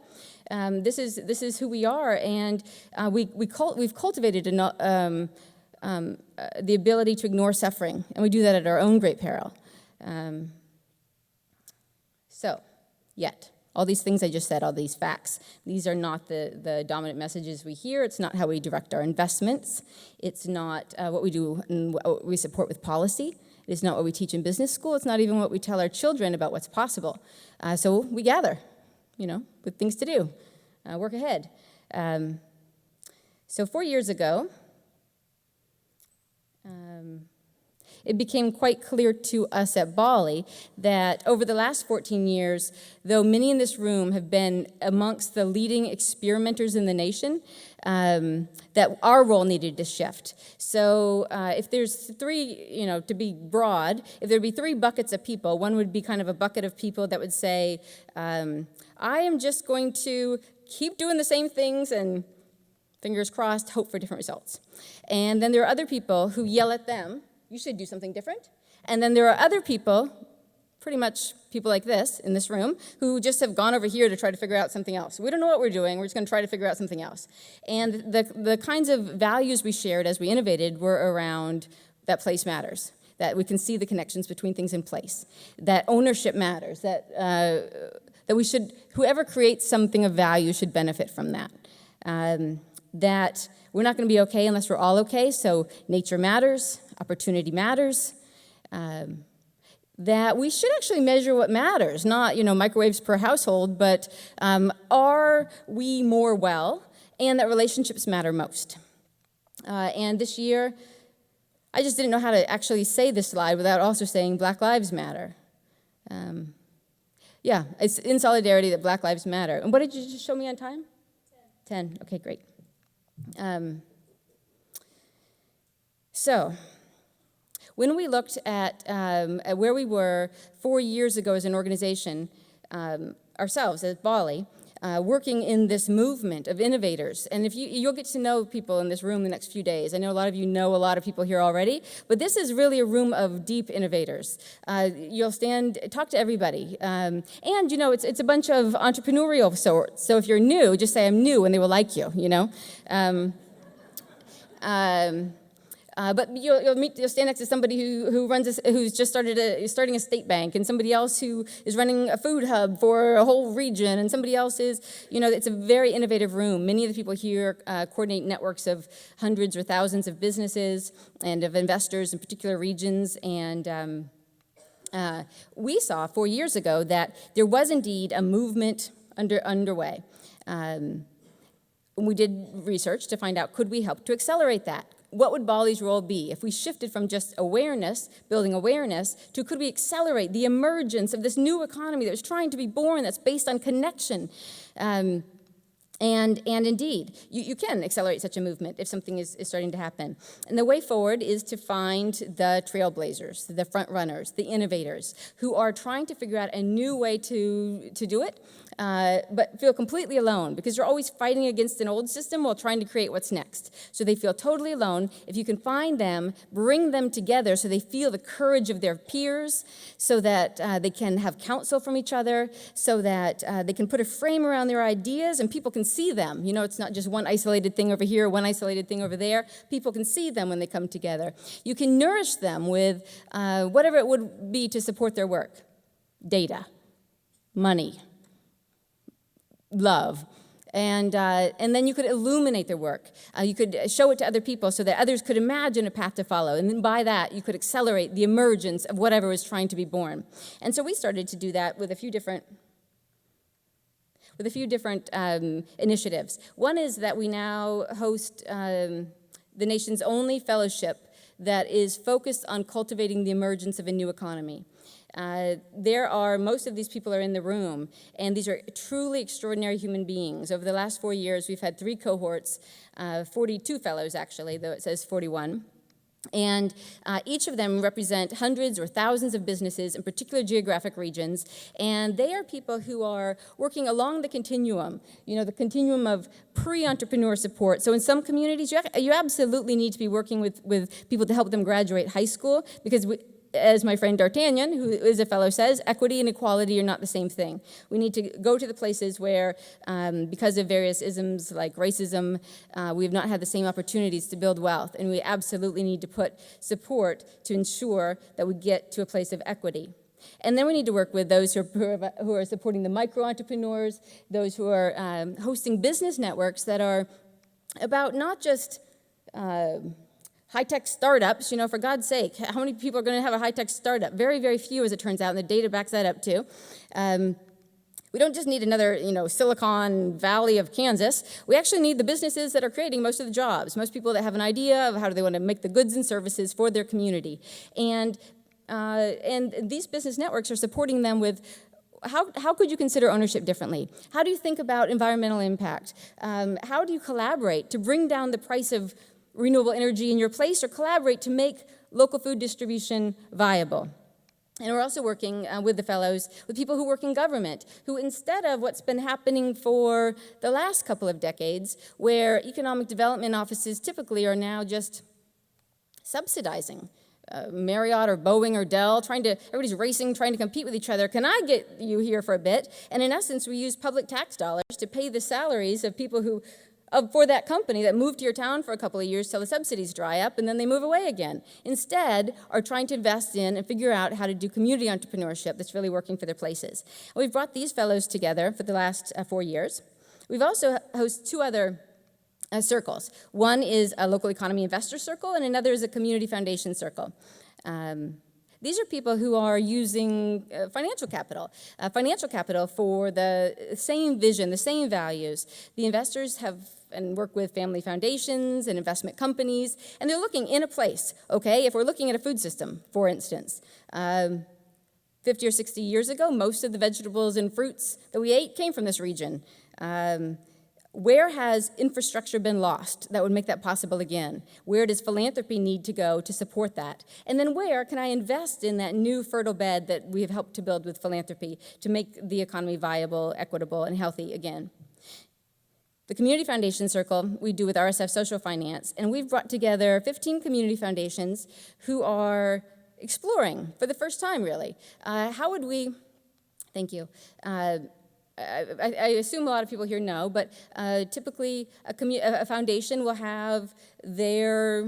This is who we are, and we've cultivated the ability to ignore suffering, and we do that at our own great peril. Yet, all these things I just said, all these facts, these are not the dominant messages we hear. It's not how we direct our investments. It's not what we do and what we support with policy. It is not what we teach in business school. It's not even what we tell our children about what's possible. So we gather, with things to do, work ahead. So 4 years ago, it became quite clear to us at BALLE that over the last 14 years, though many in this room have been amongst the leading experimenters in the nation, that our role needed to shift. So if there's three, to be broad, if there'd be three buckets of people, one would be kind of a bucket of people that would say, I am just going to keep doing the same things and fingers crossed, hope for different results. And then there are other people who yell at them, you should do something different. And then there are other people, pretty much people like this in this room, who just have gone over here to try to figure out something else. We don't know what we're doing, we're just going to try to figure out something else. And the kinds of values we shared as we innovated were around that place matters, that we can see the connections between things in place, that ownership matters, that we should, whoever creates something of value should benefit from that. That we're not going to be okay unless we're all okay, so nature matters, opportunity matters, that we should actually measure what matters, not, microwaves per household, but are we more well, and that relationships matter most. And this year, I just didn't know how to actually say this slide without also saying Black Lives Matter. Yeah, it's in solidarity that Black Lives Matter. And what did you just show me on time? 10. Okay, great. So, when we looked at where we were 4 years ago as an organization, ourselves as BALLE, working in this movement of innovators, and if you'll get to know people in this room the next few days. I know a lot of you know a lot of people here already, but this is really a room of deep innovators. You'll talk to everybody, and it's a bunch of entrepreneurial sorts. So if you're new, just say I'm new, and they will like you. But you'll stand next to somebody who's just starting a state bank, and somebody else who is running a food hub for a whole region, and somebody else is, it's a very innovative room. Many of the people here coordinate networks of hundreds or thousands of businesses and of investors in particular regions, and we saw 4 years ago that there was indeed a movement underway. We did research to find out, could we help to accelerate that? What would BALLE's role be if we shifted from just awareness, building awareness, to could we accelerate the emergence of this new economy that was trying to be born, that's based on connection? And indeed, you can accelerate such a movement if something is starting to happen. And the way forward is to find the trailblazers, the front runners, the innovators, who are trying to figure out a new way to do it, but feel completely alone, because they're always fighting against an old system while trying to create what's next. So they feel totally alone. If you can find them, bring them together so they feel the courage of their peers, so that they can have counsel from each other, so that they can put a frame around their ideas and people can see them. It's not just one isolated thing over here, one isolated thing over there. People can see them when they come together. You can nourish them with whatever it would be to support their work. Data, money, love. And then you could illuminate their work. You could show it to other people so that others could imagine a path to follow. And then by that, you could accelerate the emergence of whatever was trying to be born. And so we started to do that with a few different initiatives. One is that we now host the nation's only fellowship that is focused on cultivating the emergence of a new economy. Most of these people are in the room, and these are truly extraordinary human beings. Over the last 4 years, we've had 3 cohorts, 42 fellows actually, though it says 41. And each of them represent hundreds or thousands of businesses in particular geographic regions, and they are people who are working along the continuum, the continuum of pre-entrepreneur support. So in some communities, you absolutely need to be working with people to help them graduate high school, because as my friend D'Artagnan, who is a fellow, says, equity and equality are not the same thing. We need to go to the places where, because of various isms like racism, we have not had the same opportunities to build wealth, and we absolutely need to put support to ensure that we get to a place of equity. And then we need to work with those who are supporting the micro-entrepreneurs, those who are hosting business networks that are about not just high-tech startups, for God's sake. How many people are going to have a high-tech startup? Very, very few, as it turns out, and the data backs that up too. We don't just need another, Silicon Valley of Kansas. We actually need the businesses that are creating most of the jobs, most people that have an idea of how do they want to make the goods and services for their community. And these business networks are supporting them with how could you consider ownership differently? How do you think about environmental impact? How do you collaborate to bring down the price of renewable energy in your place, or collaborate to make local food distribution viable? And we're also working with the fellows, with people who work in government, who instead of what's been happening for the last couple of decades, where economic development offices typically are now just subsidizing Marriott or Boeing or Dell, everybody's racing, trying to compete with each other. Can I get you here for a bit? And in essence, we use public tax dollars to pay the salaries of people for that company that moved to your town for a couple of years till the subsidies dry up and then they move away again. Instead, are trying to invest in and figure out how to do community entrepreneurship that's really working for their places. And we've brought these fellows together for the last 4 years. We've also hosted 2 other circles. One is a local economy investor circle, and another is a community foundation circle. These are people who are using financial capital for the same vision, the same values. The investors have and work with family foundations and investment companies, and they're looking in a place, okay? If we're looking at a food system, for instance, 50 or 60 years ago, most of the vegetables and fruits that we ate came from this region. Where has infrastructure been lost that would make that possible again? Where does philanthropy need to go to support that? And then where can I invest in that new fertile bed that we have helped to build with philanthropy to make the economy viable, equitable, and healthy again? The Community Foundation Circle we do with RSF Social Finance, and we've brought together 15 community foundations who are exploring, for the first time really, how would we, thank you, I assume a lot of people here know, but typically a foundation will have their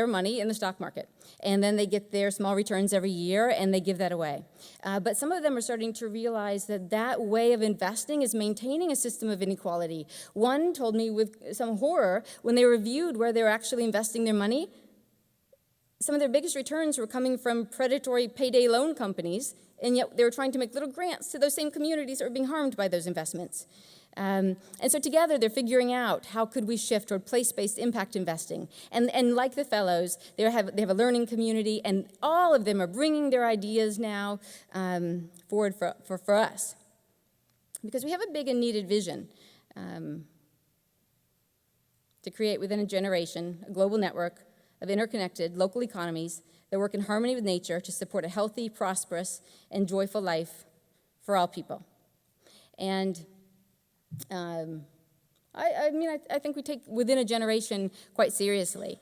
money in the stock market, and then they get their small returns every year, and they give that away. But some of them are starting to realize that way of investing is maintaining a system of inequality. One told me with some horror, when they reviewed where they were actually investing their money, some of their biggest returns were coming from predatory payday loan companies, and yet they were trying to make little grants to those same communities that were being harmed by those investments. And so together they're figuring out how could we shift toward place-based impact investing. And like the fellows, they have a learning community, and all of them are bringing their ideas now forward for us. Because we have a big and needed vision to create within a generation a global network of interconnected local economies that work in harmony with nature to support a healthy, prosperous, and joyful life for all people. And I think we take within a generation quite seriously,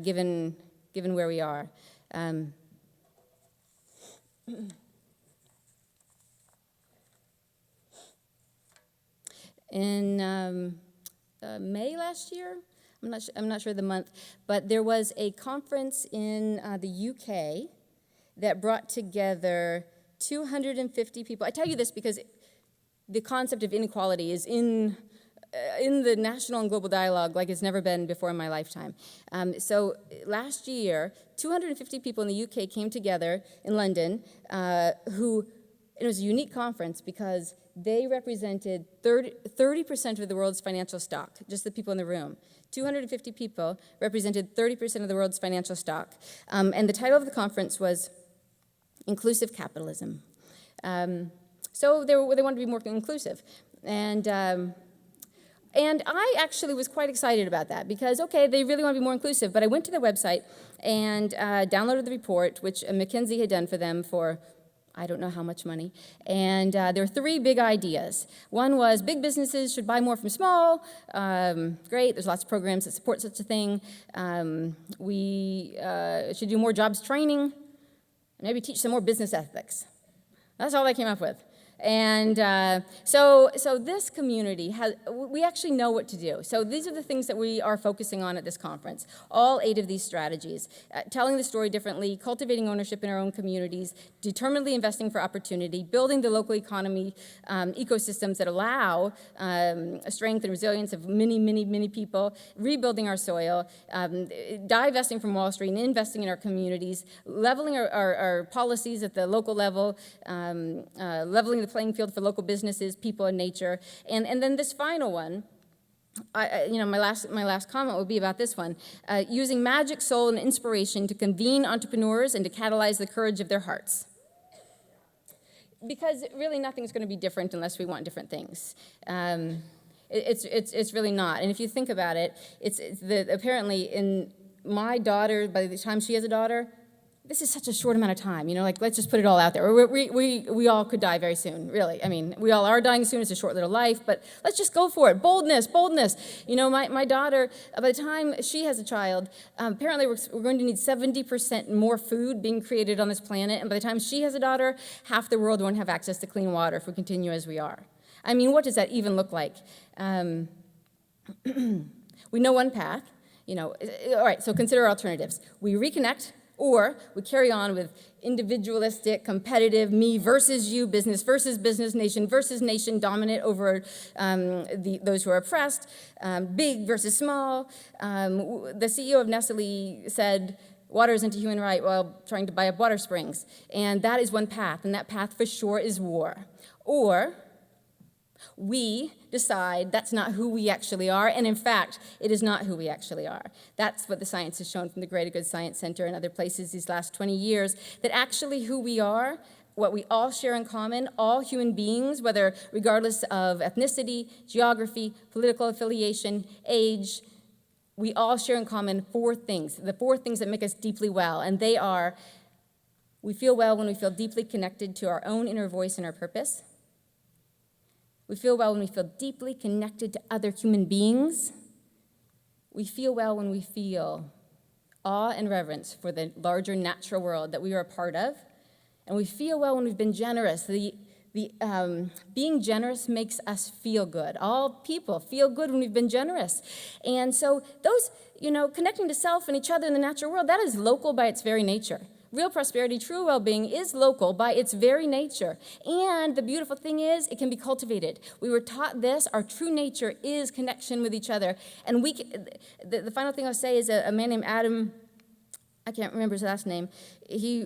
given where we are. In May last year, I'm not sure the month, but there was a conference in the UK that brought together 250 people. I tell you this because the concept of inequality is in the national and global dialogue like it's never been before in my lifetime. So last year, 250 people in the UK came together in London it was a unique conference because they represented 30% of the world's financial stock, just the people in the room. 250 people represented 30% of the world's financial stock. And the title of the conference was Inclusive Capitalism. So they wanted to be more inclusive. And I actually was quite excited about that because, okay, they really want to be more inclusive. But I went to their website and downloaded the report, which McKinsey had done for them for I don't know how much money. And there were 3 big ideas. One was big businesses should buy more from small. Great, there's lots of programs that support such a thing. We should do more jobs training. Maybe teach some more business ethics. That's all they came up with. And so this community we actually know what to do. So these are the things that we are focusing on at this conference, all 8 of these strategies. Telling the story differently, cultivating ownership in our own communities, determinedly investing for opportunity, building the local economy ecosystems that allow strength and resilience of many people, rebuilding our soil, divesting from Wall Street and investing in our communities, leveling our policies at the local level, leveling the playing field for local businesses, people, and nature. And then this final one, my last comment would be about this one, using magic, soul, and inspiration to convene entrepreneurs and to catalyze the courage of their hearts. Because really nothing's going to be different unless we want different things. It's really not. And if you think about it, apparently in my daughter, by the time she has a daughter, this is such a short amount of time. Let's just put it all out there. We all could die very soon, really. I mean, we all are dying soon. It's a short little life, but let's just go for it. Boldness. My daughter, by the time she has a child, apparently we're going to need 70% more food being created on this planet, and by the time she has a daughter, half the world won't have access to clean water if we continue as we are. I mean, what does that even look like? We know one path. All right, so consider alternatives. We reconnect, or we carry on with individualistic, competitive, me versus you, business versus business, nation versus nation, dominant over those who are oppressed, big versus small. The CEO of Nestle said, water isn't a human right while trying to buy up water springs. And that is one path, and that path for sure is war. Or we decide that's not who we actually are, and in fact, it is not who we actually are. That's what the science has shown from the Greater Good Science Center and other places these last 20 years, that actually who we are, what we all share in common, all human beings, whether regardless of ethnicity, geography, political affiliation, age, we all share in common four things, the four things that make us deeply well, and they are, we feel well when we feel deeply connected to our own inner voice and our purpose. We feel well when we feel deeply connected to other human beings. We feel well when we feel awe and reverence for the larger natural world that we are a part of. And we feel well when we've been generous. Being generous makes us feel good. All people feel good when we've been generous. And so those, connecting to self and each other in the natural world, that is local by its very nature. Real prosperity, true well-being is local by its very nature. And the beautiful thing is, it can be cultivated. We were taught this. Our true nature is connection with each other. And the final thing I'll say is a man named Adam, I can't remember his last name, he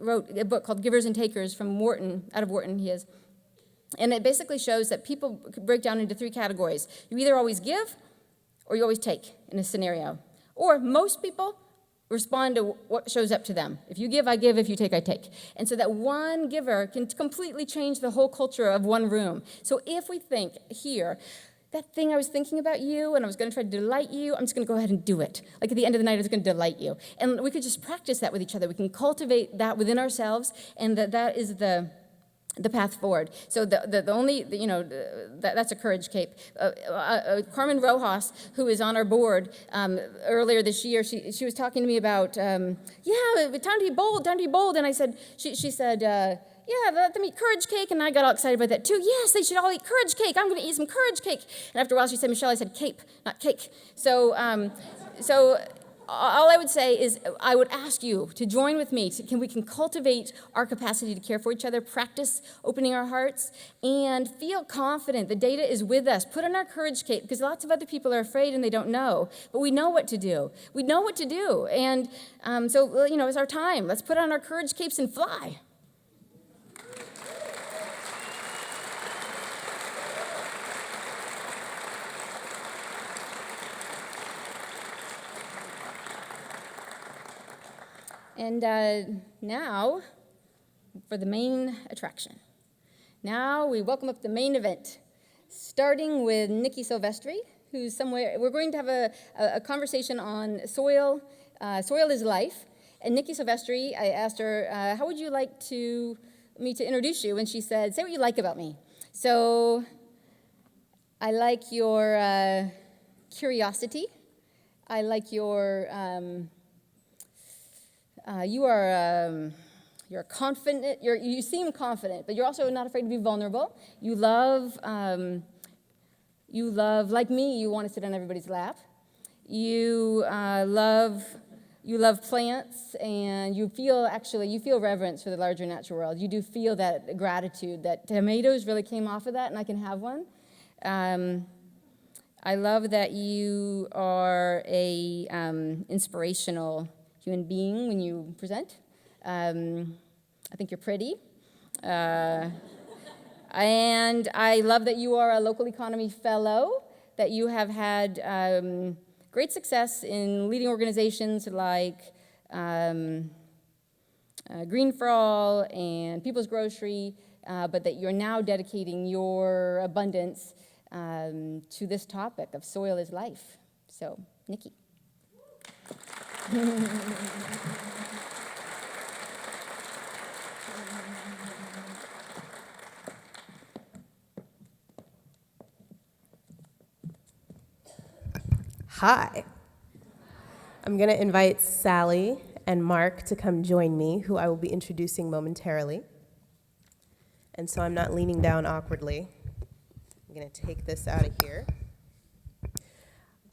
wrote a book called Givers and Takers from Wharton, out of Wharton he is. And it basically shows that people break down into three categories. You either always give or you always take in a scenario. Or most people respond to what shows up to them. If you give, I give. If you take, I take. And so that one giver can completely change the whole culture of one room. So if we think here, that thing I was thinking about you and I was going to try to delight you, I'm just going to go ahead and do it. Like at the end of the night, it's going to delight you. And we could just practice that with each other. We can cultivate that within ourselves, and that is the path forward. So that's a courage cape. Carmen Rojas, who is on our board, earlier this year, she was talking to me about, time to be bold, And I said, she said, let them eat courage cake, and I got all excited about that too. Yes, they should all eat courage cake. I'm going to eat some courage cake. And after a while, she said, Michelle, I said cape, not cake. So all I would say is I would ask you to join with me. We can cultivate our capacity to care for each other, practice opening our hearts, and feel confident. The data is with us. Put on our courage cape, because lots of other people are afraid and they don't know. But we know what to do. We know what to do. And it's our time. Let's put on our courage capes and fly. And now, for the main attraction. Now we welcome up the main event, starting with Nikki Silvestri, who's somewhere. We're going to have a conversation on soil. Soil is life. And Nikki Silvestri, I asked her, how would you like me to introduce you? And she said, say what you like about me. So I like your curiosity. I like your... you're confident. You seem confident, but you're also not afraid to be vulnerable. You love, like me, you want to sit on everybody's lap. You love plants, and you feel reverence for the larger natural world. You do feel that gratitude that tomatoes really came off of that, and I can have one. I love that you are a inspirational human being when you present. I think you're pretty. And I love that you are a local economy fellow, that you have had great success in leading organizations like Green for All and People's Grocery, but that you're now dedicating your abundance to this topic of soil is life. So, Nikki. Hi. I'm going to invite Sallie and Mark to come join me, who I will be introducing momentarily. And so I'm not leaning down awkwardly. I'm going to take this out of here.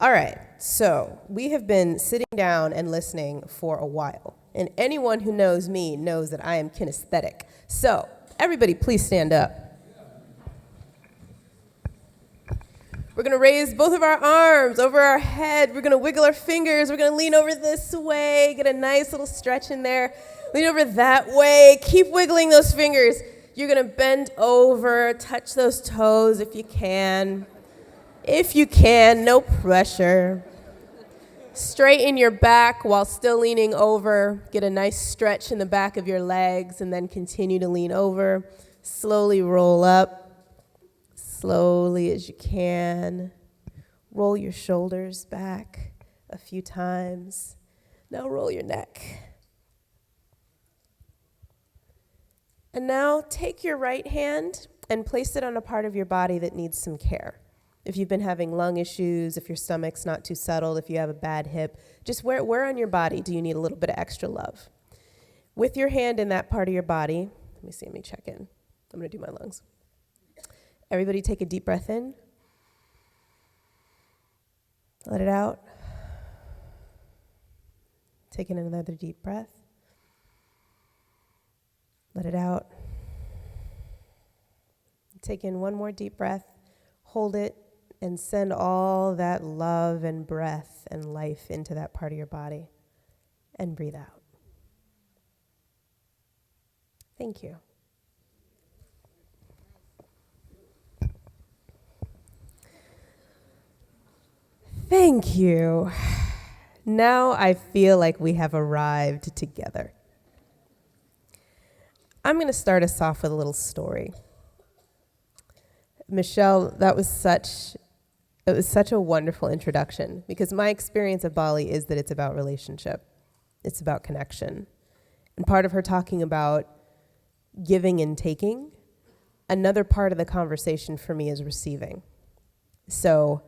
All right, so we have been sitting down and listening for a while. And anyone who knows me knows that I am kinesthetic. So everybody please stand up. We're going to raise both of our arms over our head. We're going to wiggle our fingers. We're going to lean over this way, get a nice little stretch in there. Lean over that way. Keep wiggling those fingers. You're going to bend over, touch those toes if you can. If you can, no pressure. Straighten your back while still leaning over. Get a nice stretch in the back of your legs and then continue to lean over. Slowly roll up. Slowly as you can. Roll your shoulders back a few times. Now roll your neck. And now take your right hand and place it on a part of your body that needs some care. If you've been having lung issues, if your stomach's not too settled, if you have a bad hip, just where on your body do you need a little bit of extra love? With your hand in that part of your body, let me check in. I'm gonna do my lungs. Everybody take a deep breath in. Let it out. Take in another deep breath. Let it out. Take in one more deep breath. Hold it and send all that love and breath and life into that part of your body. And breathe out. Thank you. Thank you. Now I feel like we have arrived together. I'm going to start us off with a little story. Michelle, it was such a wonderful introduction because my experience of BALLE is that it's about relationship. It's about connection. And part of her talking about giving and taking, another part of the conversation for me is receiving. So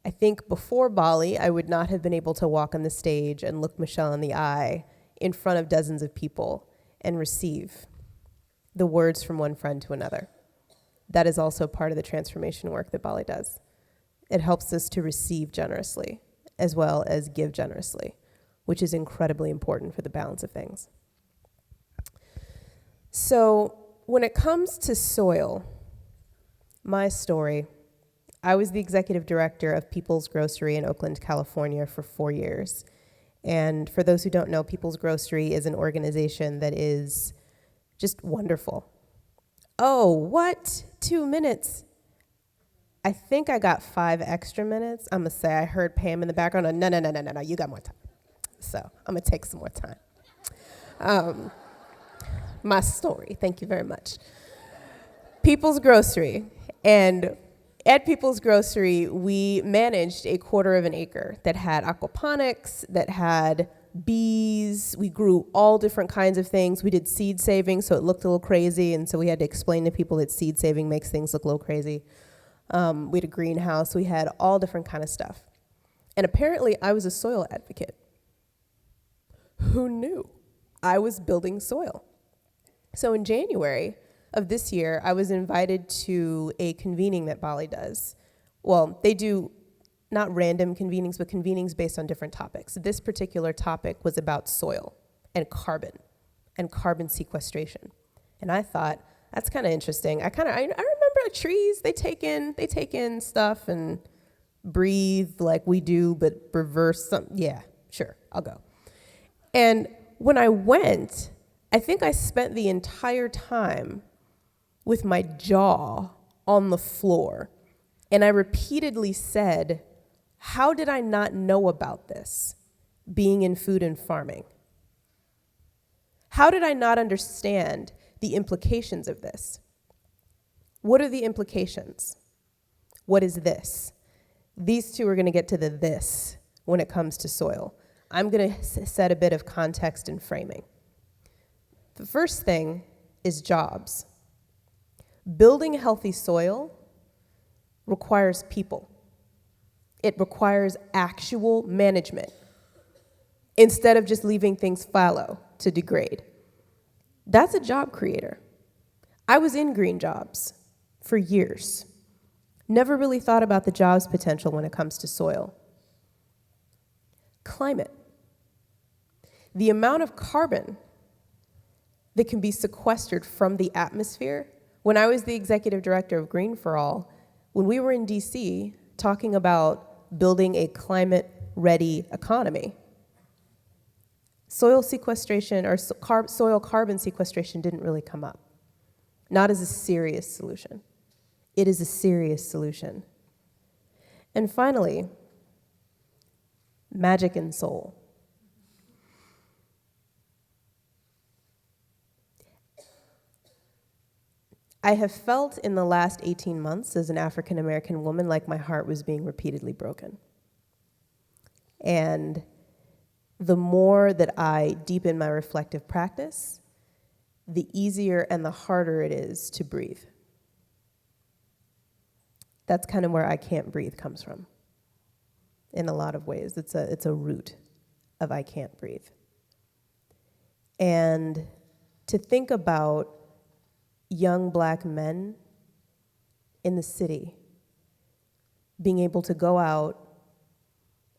I think before BALLE, I would not have been able to walk on the stage and look Michelle in the eye in front of dozens of people and receive the words from one friend to another. That is also part of the transformation work that BALLE does. It helps us to receive generously as well as give generously, which is incredibly important for the balance of things. So when it comes to soil, my story, I was the executive director of People's Grocery in Oakland, California for 4 years. And for those who don't know, People's Grocery is an organization that is just wonderful. Oh, what? 2 minutes? I think I got 5 extra minutes. I'm gonna say I heard Pam in the background. No, you got more time. So I'm gonna take some more time. My story, thank you very much. People's Grocery, and at People's Grocery, we managed a 1/4 acre that had aquaponics, that had bees. We grew all different kinds of things. We did seed saving, so it looked a little crazy, and so we had to explain to people that seed saving makes things look a little crazy. We had a greenhouse. We had all different kind of stuff. And apparently, I was a soil advocate. Who knew? I was building soil. So in January of this year, I was invited to a convening that BALLE does. Well, they do not random convenings, but convenings based on different topics. This particular topic was about soil and carbon sequestration. And I thought, that's kind of interesting. I remember trees, they take in stuff and breathe like we do, but reverse some, yeah, sure, I'll go. And when I went, I think I spent the entire time with my jaw on the floor. And I repeatedly said, how did I not know about this, being in food and farming? How did I not understand the implications of this? What are the implications? What is this? These two are going to get to the this when it comes to soil. I'm going to set a bit of context and framing. The first thing is jobs. Building healthy soil requires people. It requires actual management instead of just leaving things fallow to degrade. That's a job creator. I was in green jobs for years. Never really thought about the jobs potential when it comes to soil. Climate. The amount of carbon that can be sequestered from the atmosphere. When I was the executive director of Green for All, when we were in DC talking about building a climate-ready economy, soil sequestration or soil carbon sequestration didn't really come up. Not as a serious solution. It is a serious solution. And finally, magic and soul. I have felt in the last 18 months as an African American woman like my heart was being repeatedly broken. And the more that I deepen my reflective practice, the easier and the harder it is to breathe. That's kind of where I can't breathe comes from. In a lot of ways, it's a root of I can't breathe. And to think about young black men in the city being able to go out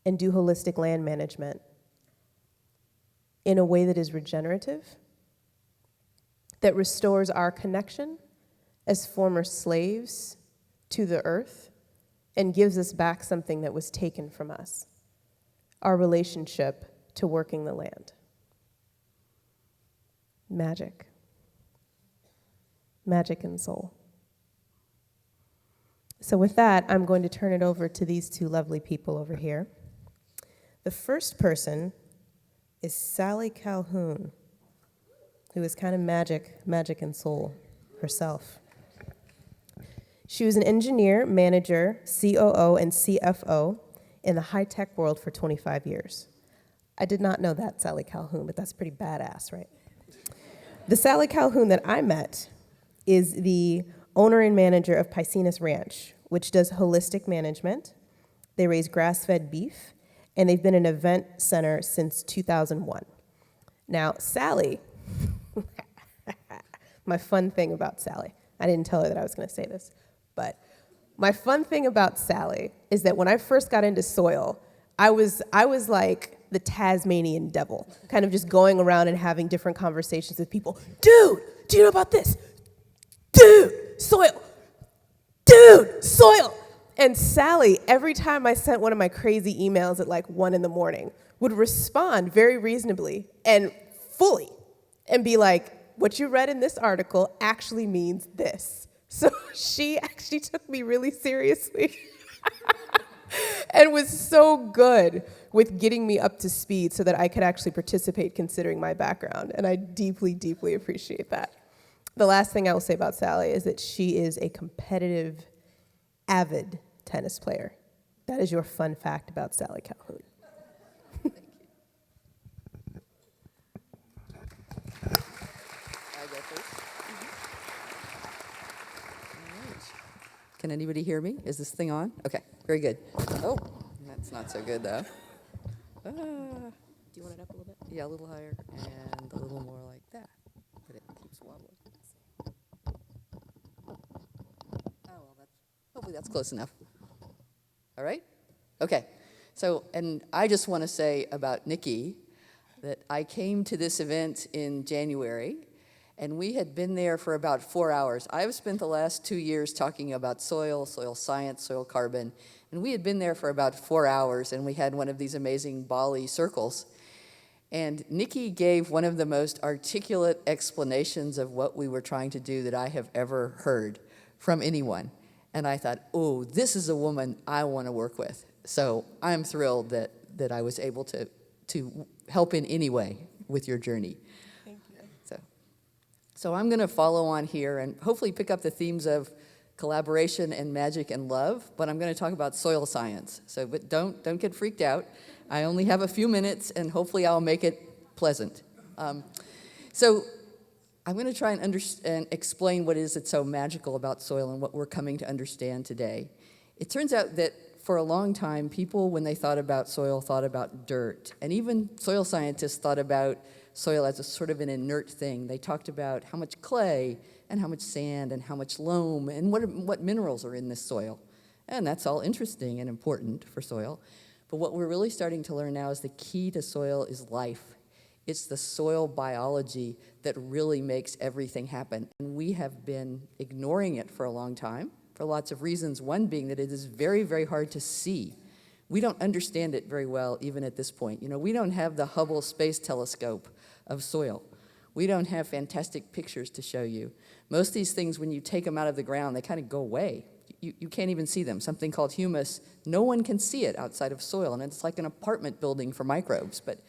and do holistic land management in a way that is regenerative, that restores our connection as former slaves to the earth and gives us back something that was taken from us, our relationship to working the land. Magic. Magic and soul. So with that, I'm going to turn it over to these two lovely people over here. The first person is Sallie Calhoun, who is kind of magic and soul herself. She was an engineer, manager, COO, and CFO in the high-tech world for 25 years. I did not know that, Sallie Calhoun, but that's pretty badass, right? The Sallie Calhoun that I met is the owner and manager of Paicines Ranch, which does holistic management. They raise grass-fed beef, and they've been an event center since 2001. Now, Sallie, my fun thing about Sallie, I didn't tell her that I was going to say this, but my fun thing about Sallie is that when I first got into soil, I was like the Tasmanian devil, kind of just going around and having different conversations with people. Dude, do you know about this? Dude, soil. Dude, soil. And Sallie, every time I sent one of my crazy emails at like 1 a.m, would respond very reasonably and fully and be like, what you read in this article actually means this. So she actually took me really seriously and was so good with getting me up to speed so that I could actually participate considering my background. And I deeply, deeply appreciate that. The last thing I will say about Sallie is that she is a competitive, avid tennis player. That is your fun fact about Sallie Calhoun. Can anybody hear me? Is this thing on? Okay, very good. Oh, that's not so good though. Do you want it up a little bit? Yeah, a little higher and a little more like that. But it keeps wobbling. Oh, well, hopefully that's close enough. All right? Okay. So, and I just want to say about Nikki that I came to this event in January, and we had been there for about 4 hours. I've spent the last 2 years talking about soil, soil science, soil carbon, and we had been there for about 4 hours, and we had one of these amazing BALLE circles. And Nikki gave one of the most articulate explanations of what we were trying to do that I have ever heard from anyone. And I thought, oh, this is a woman I want to work with. So I'm thrilled that I was able to help in any way with your journey. Thank you. So I'm going to follow on here and hopefully pick up the themes of collaboration and magic and love, but I'm going to talk about soil science. So, but don't get freaked out. I only have a few minutes, and hopefully I'll make it pleasant. So I'm going to try and explain what it is that's so magical about soil and what we're coming to understand today. It turns out that for a long time, people, when they thought about soil, thought about dirt. And even soil scientists thought about soil as a sort of an inert thing. They talked about how much clay and how much sand and how much loam and what minerals are in this soil. And that's all interesting and important for soil. But what we're really starting to learn now is the key to soil is life. It's the soil biology that really makes everything happen. And we have been ignoring it for a long time for lots of reasons, one being that it is very, very hard to see. We don't understand it very well even at this point. You know, we don't have the Hubble Space Telescope of soil. We don't have fantastic pictures to show you. Most of these things, when you take them out of the ground, they kind of go away. You can't even see them. Something called humus, no one can see it outside of soil, and it's like an apartment building for microbes, but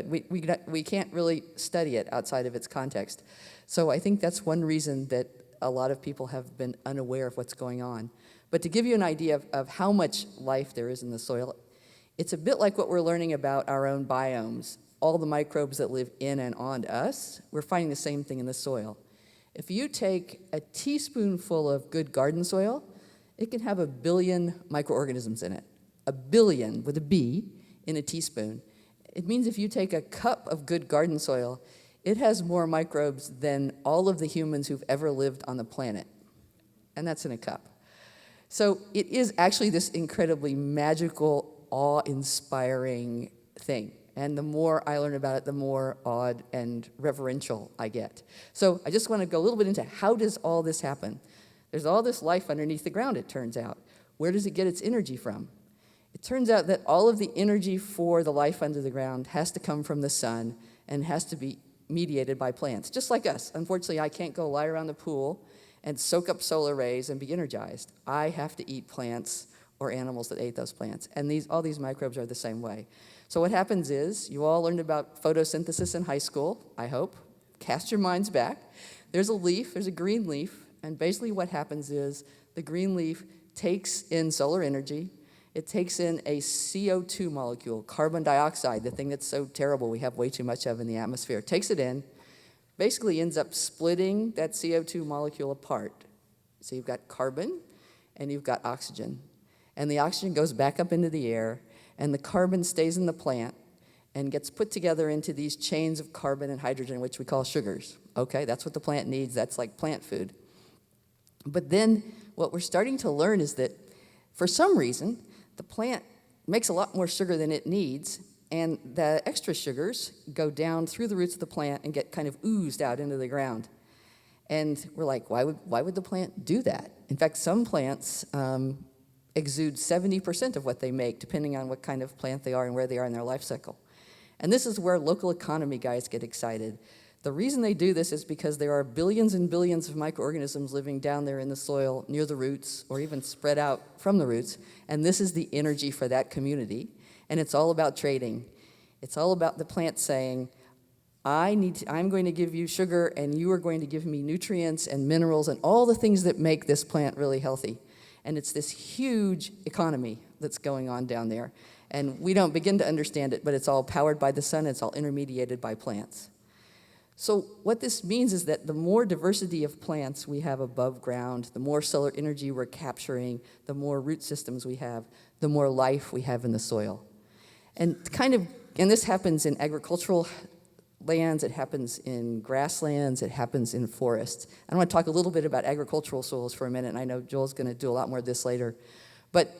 we can't really study it outside of its context. So I think that's one reason that a lot of people have been unaware of what's going on. But to give you an idea of how much life there is in the soil, it's a bit like what we're learning about our own biomes. All the microbes that live in and on us, we're finding the same thing in the soil. If you take a teaspoonful of good garden soil, it can have 1 billion microorganisms in it. 1 billion with a B in a teaspoon. It means if you take a cup of good garden soil, it has more microbes than all of the humans who've ever lived on the planet. And that's in a cup. So it is actually this incredibly magical, awe-inspiring thing. And the more I learn about it, the more awed and reverential I get. So I just want to go a little bit into how does all this happen? There's all this life underneath the ground, it turns out. Where does it get its energy from? It turns out that all of the energy for the life under the ground has to come from the sun and has to be mediated by plants, just like us. Unfortunately, I can't go lie around the pool and soak up solar rays and be energized. I have to eat plants or animals that ate those plants. And all these microbes are the same way. So what happens is, you all learned about photosynthesis in high school, I hope. Cast your minds back. There's a leaf, there's a green leaf, and basically what happens is the green leaf takes in solar energy. It takes in a CO2 molecule, carbon dioxide, the thing that's so terrible we have way too much of in the atmosphere. It takes it in, basically ends up splitting that CO2 molecule apart. So you've got carbon and you've got oxygen. And the oxygen goes back up into the air, and the carbon stays in the plant and gets put together into these chains of carbon and hydrogen, which we call sugars. Okay, that's what the plant needs. That's like plant food. But then what we're starting to learn is that for some reason, the plant makes a lot more sugar than it needs, and the extra sugars go down through the roots of the plant and get kind of oozed out into the ground. And we're like, why would the plant do that? In fact, some plants exude 70% of what they make, depending on what kind of plant they are and where they are in their life cycle. And this is where local economy guys get excited. The reason they do this is because there are billions and billions of microorganisms living down there in the soil near the roots or even spread out from the roots, and this is the energy for that community, and it's all about trading. It's all about the plant saying, I'm going to give you sugar and you are going to give me nutrients and minerals and all the things that make this plant really healthy. And it's this huge economy that's going on down there, and we don't begin to understand it, but it's all powered by the sun, it's all intermediated by plants. So what this means is that the more diversity of plants we have above ground, the more solar energy we're capturing, the more root systems we have, the more life we have in the soil. And this happens in agricultural lands, it happens in grasslands, it happens in forests. I want to talk a little bit about agricultural soils for a minute, and I know Joel's going to do a lot more of this later. But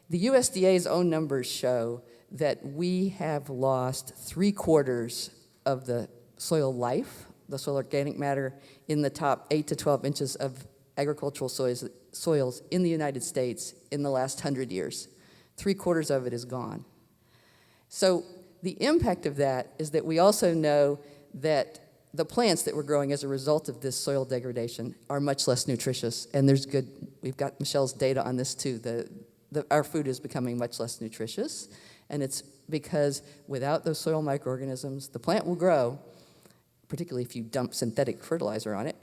the USDA's own numbers show that we have lost 3/4 of the soil life, the soil organic matter, in the top 8 to 12 inches of agricultural soils in the United States in the last 100 years. 3/4 of it is gone. So the impact of that is that we also know that the plants that we're growing as a result of this soil degradation are much less nutritious, and we've got Michelle's data on this too. Our food is becoming much less nutritious, and it's because without those soil microorganisms, the plant will grow, particularly if you dump synthetic fertilizer on it,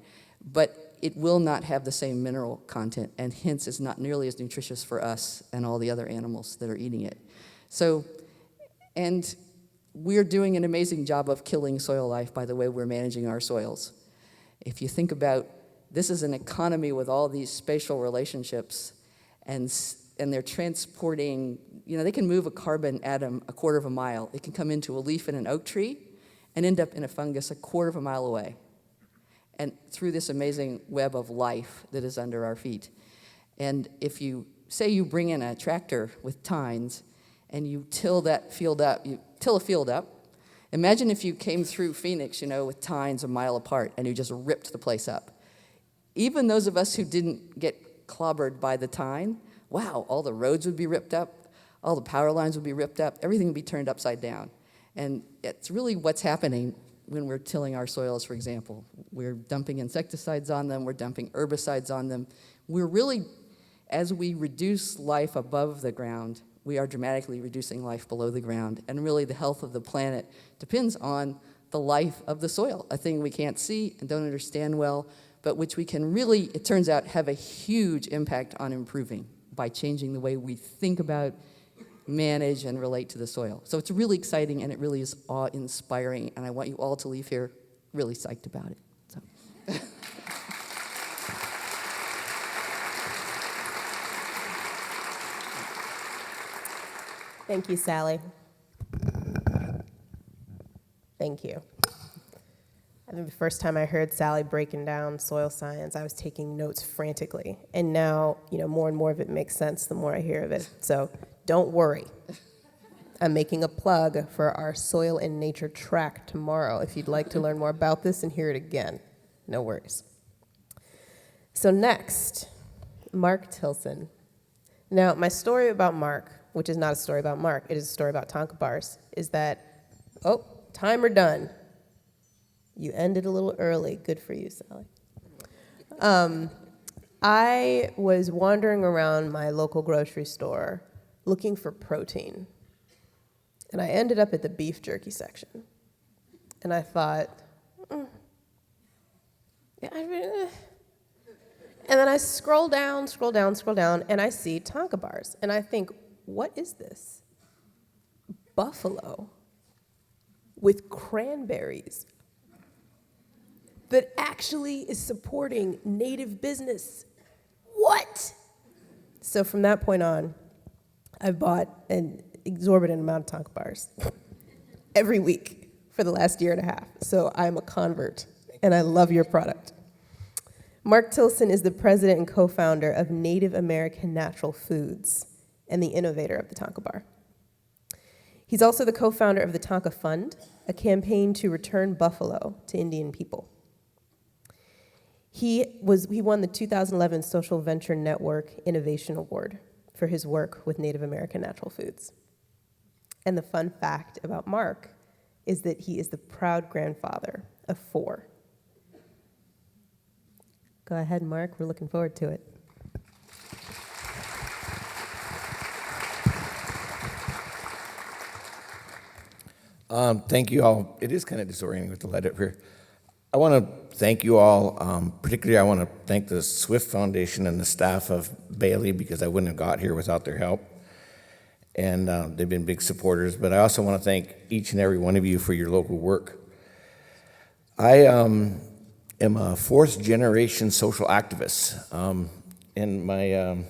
but it will not have the same mineral content, and hence is not nearly as nutritious for us and all the other animals that are eating it. So, and we're doing an amazing job of killing soil life by the way we're managing our soils. If you think about, this is an economy with all these spatial relationships, and they're transporting, they can move a carbon atom a quarter of a mile. It can come into a leaf in an oak tree and end up in a fungus a quarter of a mile away, and through this amazing web of life that is under our feet. And if you say you bring in a tractor with tines and you till that field up, you till a field up, imagine if you came through Phoenix, with tines a mile apart and you just ripped the place up. Even those of us who didn't get clobbered by the tine, wow, all the roads would be ripped up, all the power lines would be ripped up, everything would be turned upside down. And it's really what's happening when we're tilling our soils, for example. We're dumping insecticides on them, we're dumping herbicides on them. We're really, as we reduce life above the ground, we are dramatically reducing life below the ground. And really the health of the planet depends on the life of the soil, a thing we can't see and don't understand well, but which we can really, it turns out, have a huge impact on improving by changing the way we think about, manage, and relate to the soil. So it's really exciting, and it really is awe-inspiring, and I want you all to leave here really psyched about it. So. Thank you, Sallie. Thank you. I think the first time I heard Sallie breaking down soil science, I was taking notes frantically. And now, more and more of it makes sense the more I hear of it. So don't worry. I'm making a plug for our Soil and Nature track tomorrow if you'd like to learn more about this and hear it again. No worries. So next, Mark Tilsen. Now, my story about Mark, which is not a story about Mark, it is a story about Tonka bars, is that, timer done. You ended a little early. Good for you, Sallie. I was wandering around my local grocery store looking for protein. And I ended up at the beef jerky section. And I thought, and then I scroll down, and I see Tonka bars. And I think, what is this? Buffalo with cranberries that actually is supporting native business. What? So from that point on, I've bought an exorbitant amount of Tonka bars every week for the last year and a half. So I'm a convert, and I love your product. Mark Tilsen is the president and co-founder of Native American Natural Foods and the innovator of the Tonka bar. He's also the co-founder of the Tonka Fund, a campaign to return buffalo to Indian people. He won the 2011 Social Venture Network Innovation Award for his work with Native American natural foods. And the fun fact about Mark is that he is the proud grandfather of 4. Go ahead, Mark. We're looking forward to it. Thank you all. It is kind of disorienting with the light up here. I want to thank you all. Particularly, I want to thank the Swift Foundation and the staff of BALLE, because I wouldn't have got here without their help. And they've been big supporters. But I also want to thank each and every one of you for your local work. I am a 4th-generation social activist. And my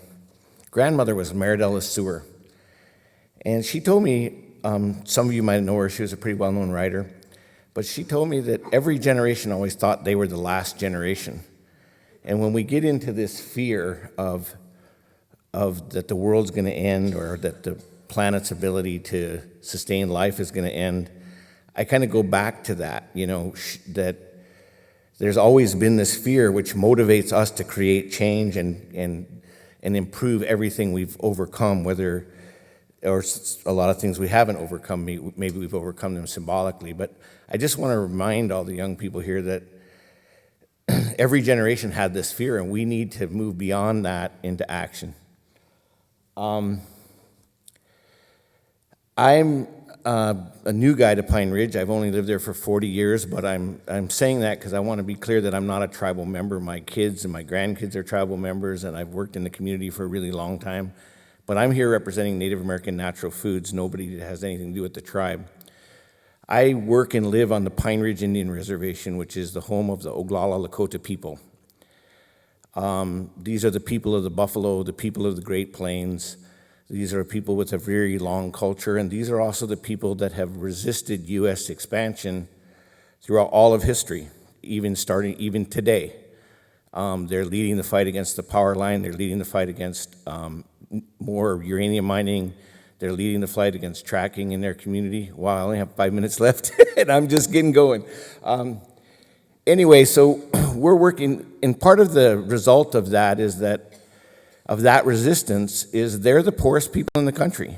grandmother was Maridella Sewer. And she told me, some of you might know her, she was a pretty well-known writer. But she told me that every generation always thought they were the last generation. And when we get into this fear of that the world's going to end, or that the planet's ability to sustain life is going to end, I kind of go back to that, that there's always been this fear which motivates us to create change and improve everything we've overcome, whether or a lot of things we haven't overcome. Maybe we've overcome them symbolically. But I just want to remind all the young people here that every generation had this fear, and we need to move beyond that into action. I'm a new guy to Pine Ridge. I've only lived there for 40 years, but I'm saying that because I want to be clear that I'm not a tribal member. My kids and my grandkids are tribal members, and I've worked in the community for a really long time. But I'm here representing Native American natural foods, nobody that has anything to do with the tribe. I work and live on the Pine Ridge Indian Reservation, which is the home of the Oglala Lakota people. These are the people of the buffalo, the people of the Great Plains. These are people with a very long culture, and these are also the people that have resisted U.S. expansion throughout all of history, even today. They're leading the fight against the power line. They're leading the fight against more uranium mining. They're leading the fight against tracking in their community. Wow, I only have 5 minutes left, and I'm just getting going. Anyway, so we're working, and part of the result of that is that resistance is they're the poorest people in the country.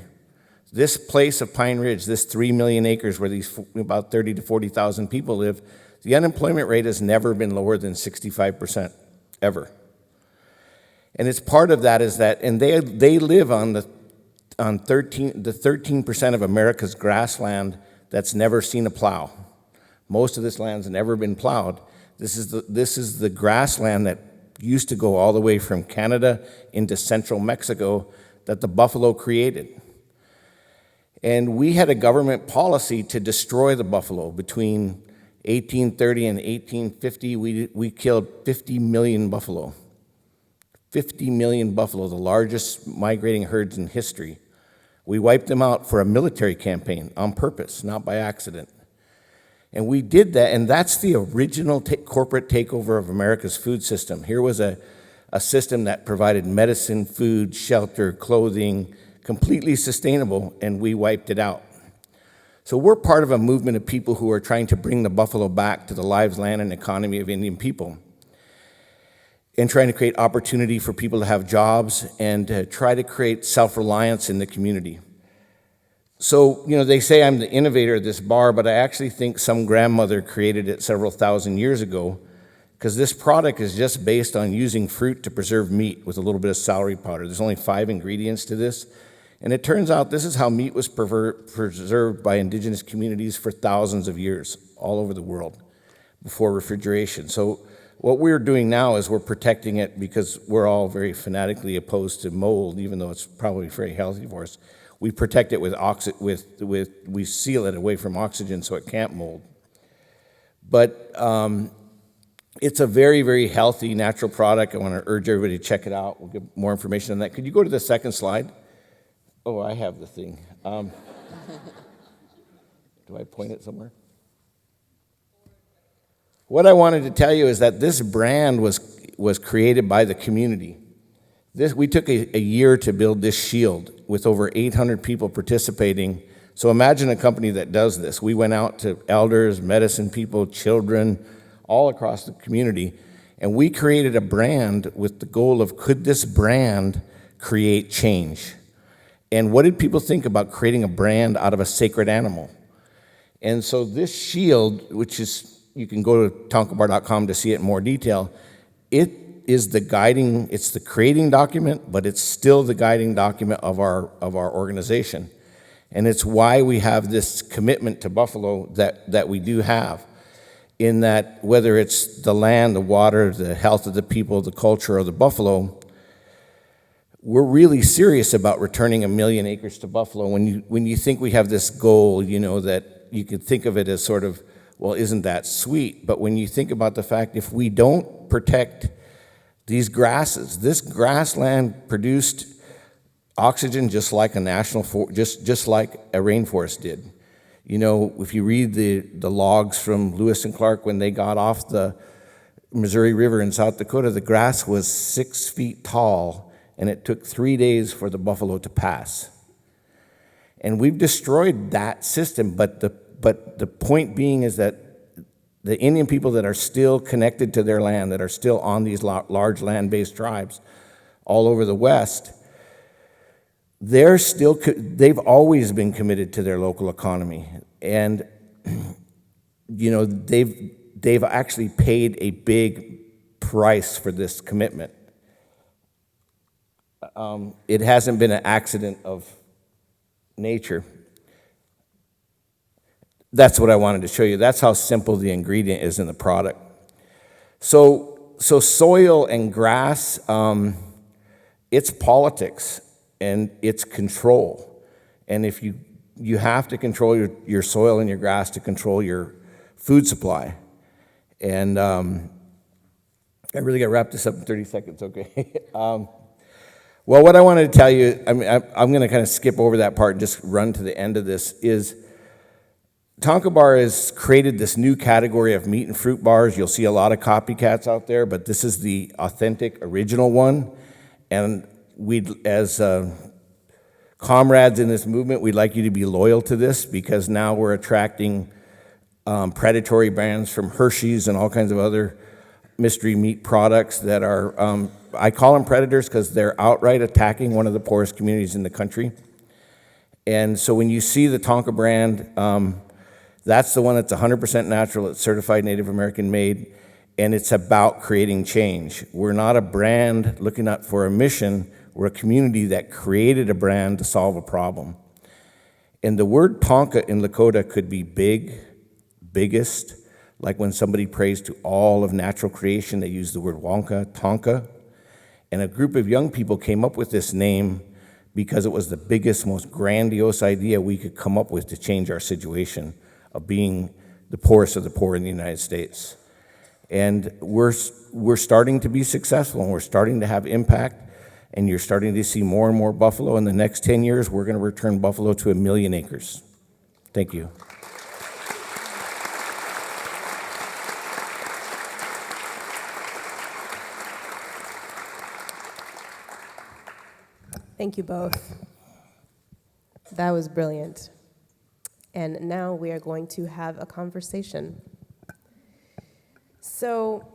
This place of Pine Ridge, this 3 million acres where these about 30 to 40,000 people live, the unemployment rate has never been lower than 65%, ever. And it's part of that is that, and they live on the 13% of America's grassland that's never seen a plow. Most of this land's never been plowed. This is the grassland that used to go all the way from Canada into central Mexico that the buffalo created. And we had a government policy to destroy the buffalo. Between 1830 and 1850, we killed 50 million buffalo. 50 million buffalo, the largest migrating herds in history. We wiped them out for a military campaign on purpose, not by accident. And we did that, and that's the original corporate takeover of America's food system. Here was a system that provided medicine, food, shelter, clothing, completely sustainable, and we wiped it out. So we're part of a movement of people who are trying to bring the buffalo back to the lives, land, and economy of Indian people, and trying to create opportunity for people to have jobs and to try to create self-reliance in the community. So, they say I'm the innovator of this bar, but I actually think some grandmother created it several thousand years ago, because this product is just based on using fruit to preserve meat with a little bit of celery powder. There's only 5 ingredients to this. And it turns out this is how meat was preserved by indigenous communities for thousands of years all over the world before refrigeration. So what we're doing now is we're protecting it because we're all very fanatically opposed to mold, even though it's probably very healthy for us. We protect it we seal it away from oxygen so it can't mold. But it's a very, very healthy, natural product. I want to urge everybody to check it out. We'll get more information on that. Could you go to the second slide? Oh, I have the thing. Do I point it somewhere? What I wanted to tell you is that this brand was created by the community. We took a year to build this shield with over 800 people participating. So imagine a company that does this. We went out to elders, medicine people, children, all across the community, and we created a brand with the goal of, could this brand create change? And what did people think about creating a brand out of a sacred animal? And so this shield, which is, you can go to tonkabar.com to see it in more detail, it is it's the creating document, but it's still the guiding document of our organization. And it's why we have this commitment to buffalo that we do have, in that whether it's the land, the water, the health of the people, the culture, or the buffalo, we're really serious about returning 1 million acres to buffalo. When you think we have this goal, that you could think of it as sort of, well, isn't that sweet? But when you think about the fact, if we don't protect these grasses, this grassland produced oxygen just like just like a rainforest did. If you read the logs from Lewis and Clark when they got off the Missouri River in South Dakota, the grass was 6 feet tall, and it took 3 days for the buffalo to pass. And we've destroyed that system, but the point being is that the Indian people that are still connected to their land, that are still on these large land-based tribes all over the West, they've always been committed to their local economy, and they've actually paid a big price for this commitment. It hasn't been an accident of nature. That's what I wanted to show you. That's how simple the ingredient is in the product. So soil and grass, it's politics and it's control. And if you have to control your soil and your grass to control your food supply. And I really got to wrap this up in 30 seconds, okay? Well, what I wanted to tell you, I'm going to kind of skip over that part and just run to the end of this, is Tonka Bar has created this new category of meat and fruit bars. You'll see a lot of copycats out there, but this is the authentic, original one. And as comrades in this movement, we'd like you to be loyal to this, because now we're attracting predatory brands from Hershey's and all kinds of other mystery meat products that are, I call them predators because they're outright attacking one of the poorest communities in the country. And so when you see the Tonka brand, that's the one that's 100% natural, it's certified Native American made, and it's about creating change. We're not a brand looking up for a mission, we're a community that created a brand to solve a problem. And the word Tonka in Lakota could be big, biggest, like when somebody prays to all of natural creation, they use the word Wonka, Tonka. And a group of young people came up with this name because it was the biggest, most grandiose idea we could come up with to change our situation of being the poorest of the poor in the United States. And we're starting to be successful, and we're starting to have impact, and you're starting to see more and more buffalo. In the next 10 years, we're going to return buffalo to 1 million acres. Thank you. Thank you both. That was brilliant. And now we are going to have a conversation. So,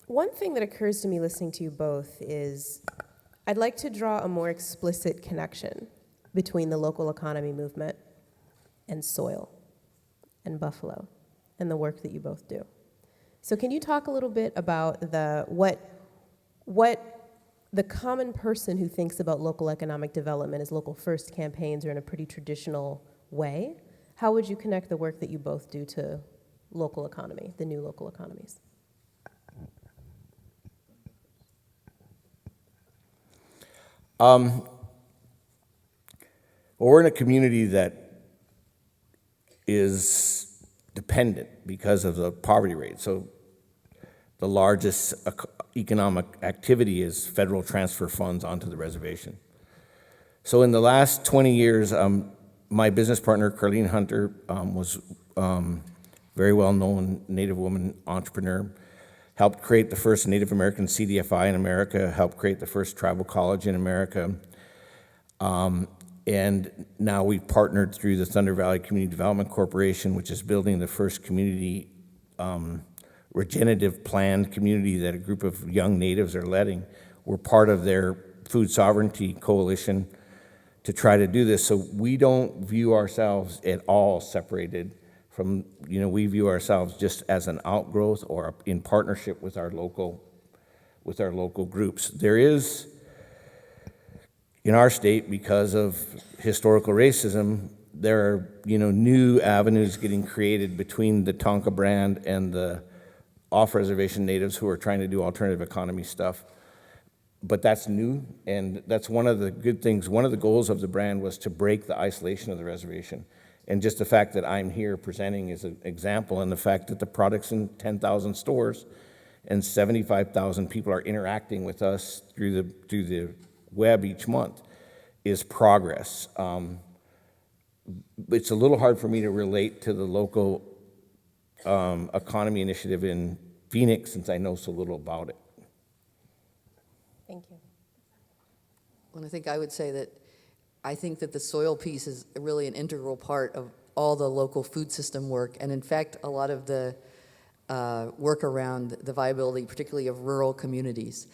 one thing that occurs to me listening to you both is I'd like to draw a more explicit connection between the local economy movement and soil and buffalo and the work that you both do. So can you talk a little bit about what the common person who thinks about local economic development as local first campaigns or in a pretty traditional way, how would you connect the work that you both do to local economy, the new local economies? Well, we're in a community that is dependent because of the poverty rate. So the largest economic activity is federal transfer funds onto the reservation. So in the last 20 years, my business partner, Carleen Hunter, was very well-known Native woman entrepreneur, helped create the first Native American CDFI in America, helped create the first tribal college in America. And now we've partnered through the Thunder Valley Community Development Corporation, which is building the first community regenerative planned community that a group of young natives are letting. We're part of their food sovereignty coalition to try to do this. So we don't view ourselves at all separated from, we view ourselves just as an outgrowth or in partnership with our local groups. There is, in our state, because of historical racism, there are, new avenues getting created between the Tonka brand and the off-reservation natives who are trying to do alternative economy stuff. But that's new, and that's one of the good things. One of the goals of the brand was to break the isolation of the reservation. And just the fact that I'm here presenting is an example, and the fact that the product's in 10,000 stores and 75,000 people are interacting with us through the web each month is progress. It's a little hard for me to relate to the local economy initiative in Phoenix since I know so little about it. Thank you. Well, I think I would say that I think that the soil piece is really an integral part of all the local food system work, and in fact, a lot of the work around the viability, particularly of rural communities.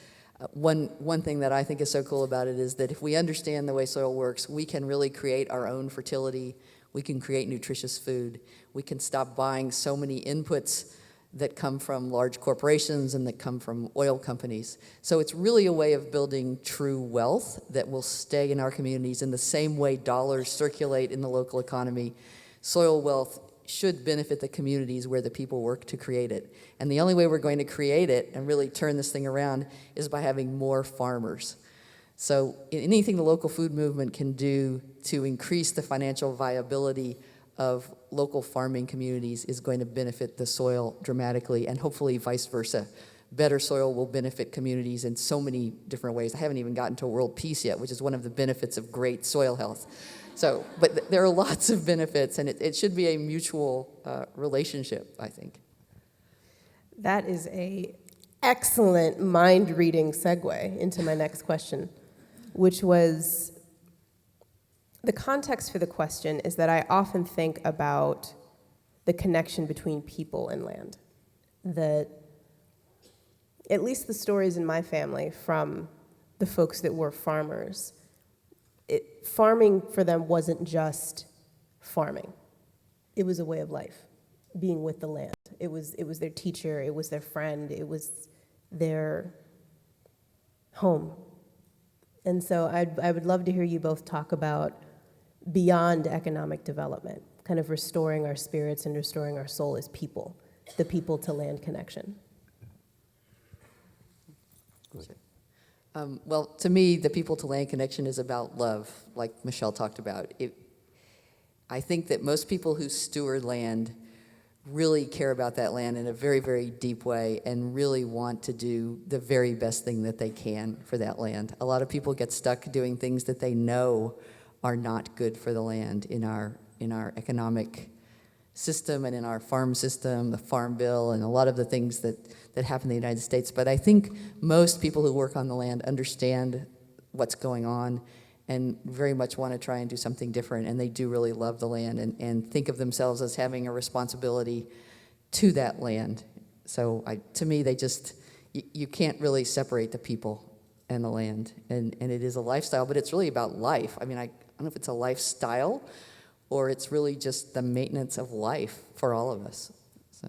One thing that I think is so cool about it is that if we understand the way soil works, we can really create our own fertility. We can create nutritious food. We can stop buying so many inputs that come from large corporations and that come from oil companies. So it's really a way of building true wealth that will stay in our communities in the same way dollars circulate in the local economy. Soil wealth should benefit the communities where the people work to create it. And the only way we're going to create it and really turn this thing around is by having more farmers. So anything the local food movement can do to increase the financial viability of local farming communities is going to benefit the soil dramatically, and hopefully vice versa. Better soil will benefit communities in so many different ways. I haven't even gotten to world peace yet, which is one of the benefits of great soil health. So, but there are lots of benefits, and it should be a mutual relationship, I think. That is a excellent mind-reading segue into my next question, which was, the context for the question is that I often think about the connection between people and land. That at least the stories in my family from the folks that were farmers, farming for them wasn't just farming. It was a way of life, being with the land. It was their teacher, it was their friend, it was their home. And so I would love to hear you both talk about beyond economic development, kind of restoring our spirits and restoring our soul as people, the people to land connection. Well, to me, the people to land connection is about love, like Michelle talked about. I think that most people who steward land really care about that land in a very, very deep way and really want to do the very best thing that they can for that land. A lot of people get stuck doing things that they know are not good for the land in our economic system and in our farm system, the Farm Bill, and a lot of the things that happen in the United States. But I think most people who work on the land understand what's going on and very much want to try and do something different, and they do really love the land and think of themselves as having a responsibility to that land. So to me, you can't really separate the people and the land, and it is a lifestyle, but it's really about life. I mean, I don't know if it's a lifestyle or it's really just the maintenance of life for all of us. So.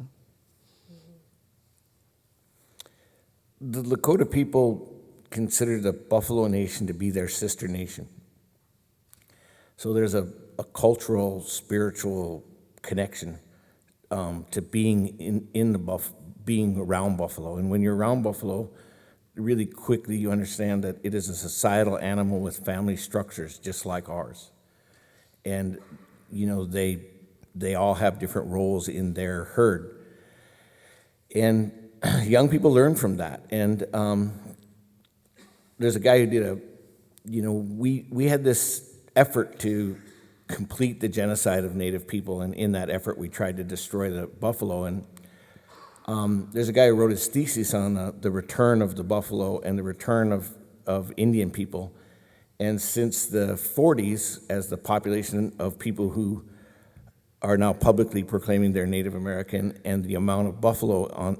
The Lakota people consider the Buffalo Nation to be their sister nation. So there's a cultural, spiritual connection to being being around Buffalo. And when you're around Buffalo, really quickly you understand that it is a societal animal with family structures just like ours. And you know, they all have different roles in their herd. And young people learn from that. And there's a guy who did we had this effort to complete the genocide of Native people, and in that effort we tried to destroy the buffalo. And there's a guy who wrote his thesis on the return of the buffalo and the return of Indian people. And since the 40s, as the population of people who are now publicly proclaiming they're Native American and the amount of buffalo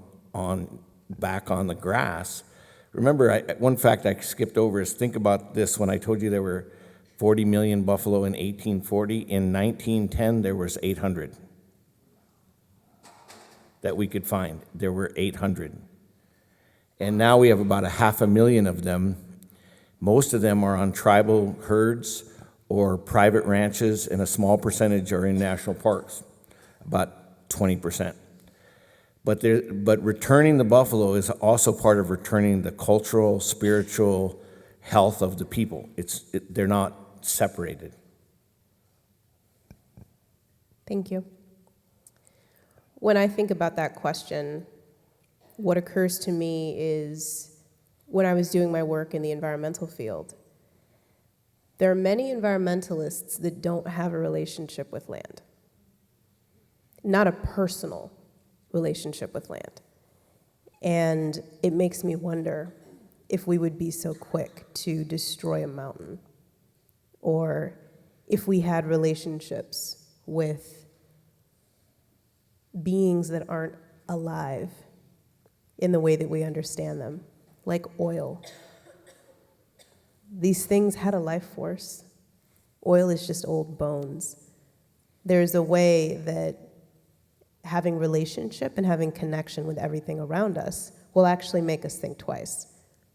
back on the grass, remember, one fact I skipped over is, think about this, when I told you there were 40 million buffalo in 1840, in 1910 there was 800 that we could find. There were 800. And now we have about 500,000 of them. Most of them are on tribal herds or private ranches, and a small percentage are in national parks, about 20%. But returning the buffalo is also part of returning the cultural, spiritual health of the people. They're not separated. Thank you. When I think about that question, what occurs to me is, when I was doing my work in the environmental field, there are many environmentalists that don't have a relationship with land, not a personal relationship with land. And it makes me wonder if we would be so quick to destroy a mountain, or if we had relationships with beings that aren't alive in the way that we understand them, like oil. These things had a life force. Oil is just old bones. There's a way that having relationship and having connection with everything around us will actually make us think twice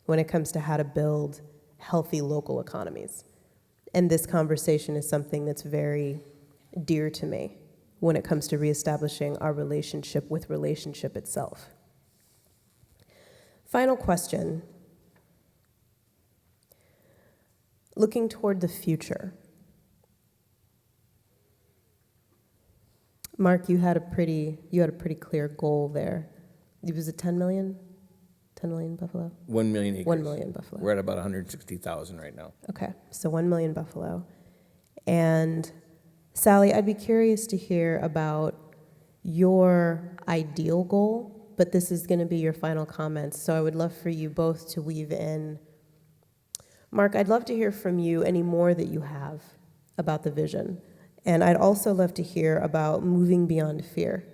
when it comes to how to build healthy local economies. And this conversation is something that's very dear to me when it comes to reestablishing our relationship with relationship itself. Final question. Looking toward the future. Mark, you had a pretty clear goal there. Was it 10 million? 10 million buffalo? 1 million acres. 1 million buffalo. We're at about 160,000 right now. Okay, so 1 million buffalo. And Sallie, I'd be curious to hear about your ideal goal, but this is going to be your final comments, so I would love for you both to weave in. Mark, I'd love to hear from you any more that you have about the vision. And I'd also love to hear about moving beyond fear.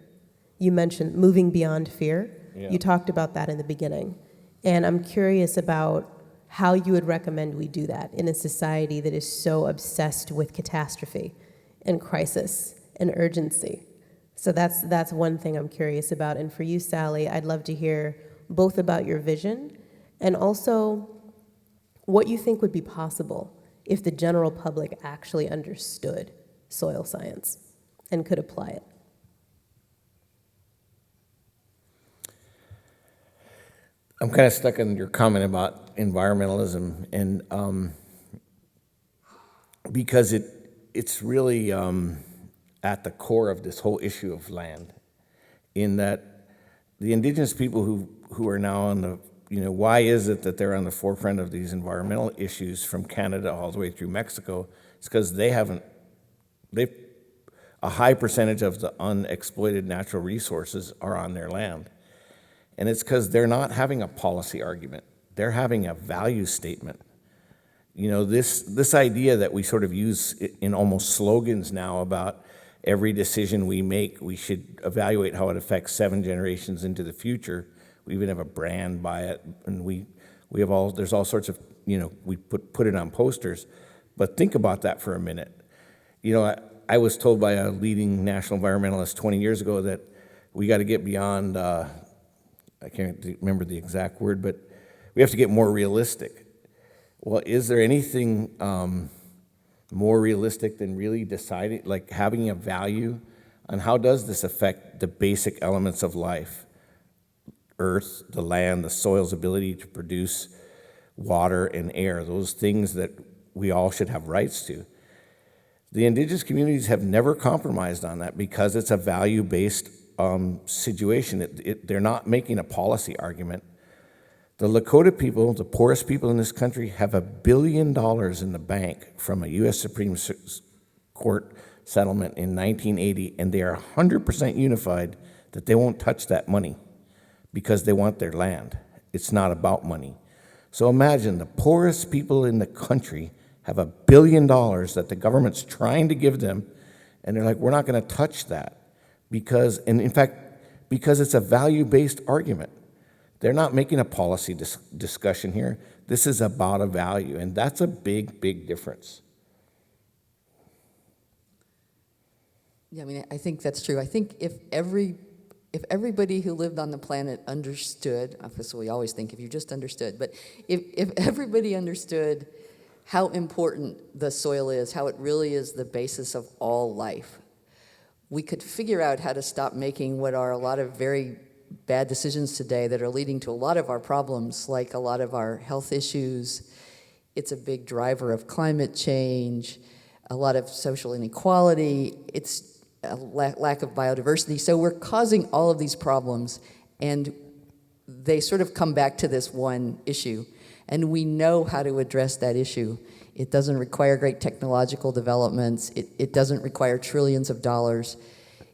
You mentioned moving beyond fear. Yeah. You talked about that in the beginning. And I'm curious about how you would recommend we do that in a society that is so obsessed with catastrophe and crisis and urgency. So that's one thing I'm curious about. And for you, Sallie, I'd love to hear both about your vision and also what you think would be possible if the general public actually understood soil science and could apply it. I'm kind of stuck on your comment about environmentalism, and because it's really at the core of this whole issue of land, in that the indigenous people who are now on the, why is it that they're on the forefront of these environmental issues from Canada all the way through Mexico? It's because a high percentage of the unexploited natural resources are on their land. And it's because they're not having a policy argument. They're having a value statement. This idea that we sort of use in almost slogans now about every decision we make, we should evaluate how it affects 7 generations into the future. We even have a brand by it, and we have there's all sorts of, we put it on posters. But think about that for a minute. I was told by a leading national environmentalist 20 years ago that we got to get beyond, I can't remember the exact word, but we have to get more realistic. Well, is there anything more realistic than really deciding, like having a value on how does this affect the basic elements of life? Earth, the land, the soil's ability to produce water and air, those things that we all should have rights to. The indigenous communities have never compromised on that because it's a value-based situation. They're not making a policy argument. The Lakota people, the poorest people in this country, have $1 billion in the bank from a U.S. Supreme Court settlement in 1980, and they are 100% unified that they won't touch that money because they want their land. It's not about money. So imagine the poorest people in the country have $1 billion that the government's trying to give them, and they're like, we're not going to touch that because it's a value-based argument. They're not making a policy discussion here. This is about a value, and that's a big, big difference. Yeah, I think that's true. I think if everybody who lived on the planet understood, so we always think if you just understood, but if everybody understood how important the soil is, how it really is the basis of all life, we could figure out how to stop making what are a lot of very bad decisions today that are leading to a lot of our problems, like a lot of our health issues. It's a big driver of climate change, a lot of social inequality, it's a lack of biodiversity. So we're causing all of these problems, and they sort of come back to this one issue. And we know how to address that issue. It doesn't require great technological developments. It doesn't require trillions of dollars.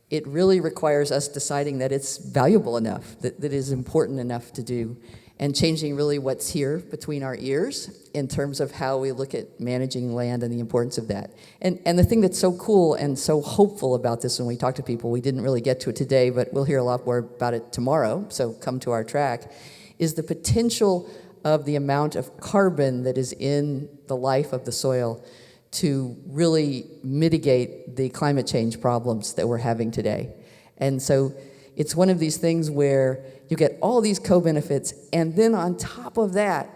It really requires us deciding that it's valuable enough, that it is important enough to do, and changing really what's here between our ears in terms of how we look at managing land and the importance of that. And the thing that's so cool and so hopeful about this when we talk to people, we didn't really get to it today, but we'll hear a lot more about it tomorrow, so come to our track, is the potential of the amount of carbon that is in the life of the soil to really mitigate the climate change problems that we're having today. And so it's one of these things where you get all these co-benefits, and then on top of that,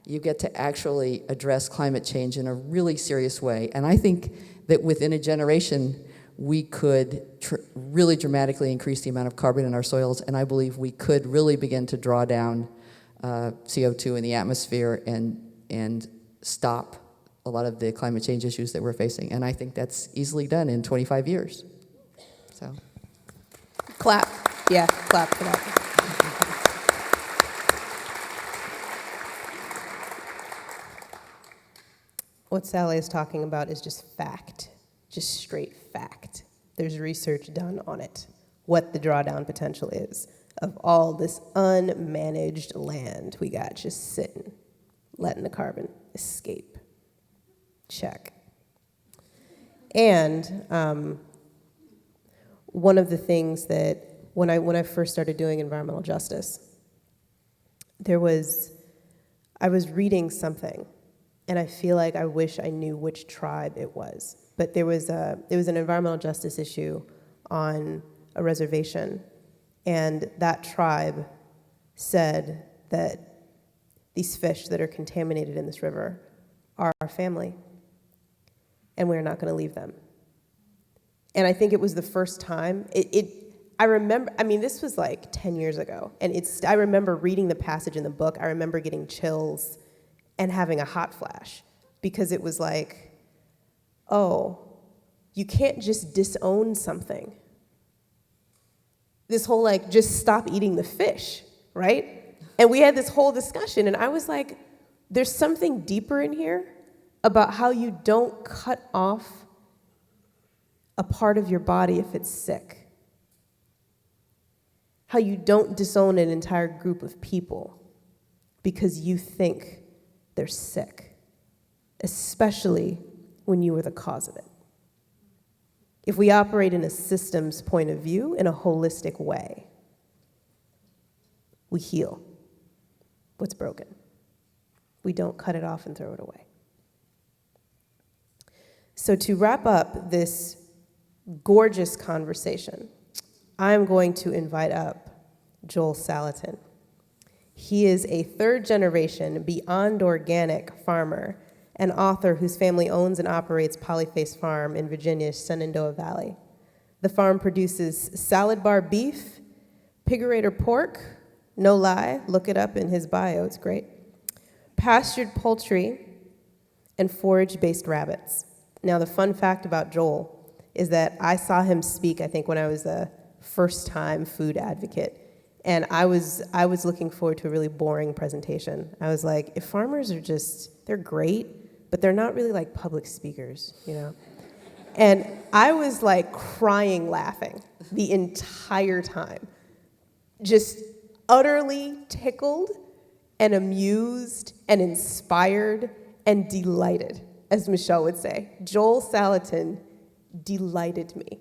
you get to actually address climate change in a really serious way. And I think that within a generation, we could really dramatically increase the amount of carbon in our soils, and I believe we could really begin to draw down CO2 in the atmosphere and stop a lot of the climate change issues that we're facing. And I think that's easily done in 25 years. So, Clap. Yeah, clap for that. What Sallie is talking about is just fact, just straight fact. There's research done on it, what the drawdown potential is of all this unmanaged land we got just sitting, letting the carbon escape. Check. And one of the things that when I first started doing environmental justice, I was reading something, and I feel like I wish I knew which tribe it was. But there was an environmental justice issue on a reservation, and that tribe said that these fish that are contaminated in this river are our family, and we're not going to leave them. And I think it was the first time, I remember, I mean, this was like 10 years ago, and I remember reading the passage in the book. I remember getting chills and having a hot flash, because it was like, oh, you can't just disown something. This whole like, just stop eating the fish, right? And we had this whole discussion, and I was like, there's something deeper in here about how you don't cut off a part of your body if it's sick. How you don't disown an entire group of people because you think they're sick, especially when you were the cause of it. If we operate in a systems point of view, in a holistic way, we heal what's broken. We don't cut it off and throw it away. So to wrap up this gorgeous conversation, I'm going to invite up Joel Salatin. He is a third-generation Beyond Organic farmer and author whose family owns and operates Polyface Farm in Virginia's Shenandoah Valley. The farm produces salad bar beef, pigurator pork, no lie, look it up in his bio, it's great, pastured poultry, and forage-based rabbits. Now, the fun fact about Joel is that I saw him speak, I think, when I was a first-time food advocate. And I was looking forward to a really boring presentation. I was like, if farmers are they're great, but they're not really like public speakers, you know? And I was like crying laughing the entire time. Just utterly tickled and amused and inspired and delighted, as Michelle would say. Joel Salatin delighted me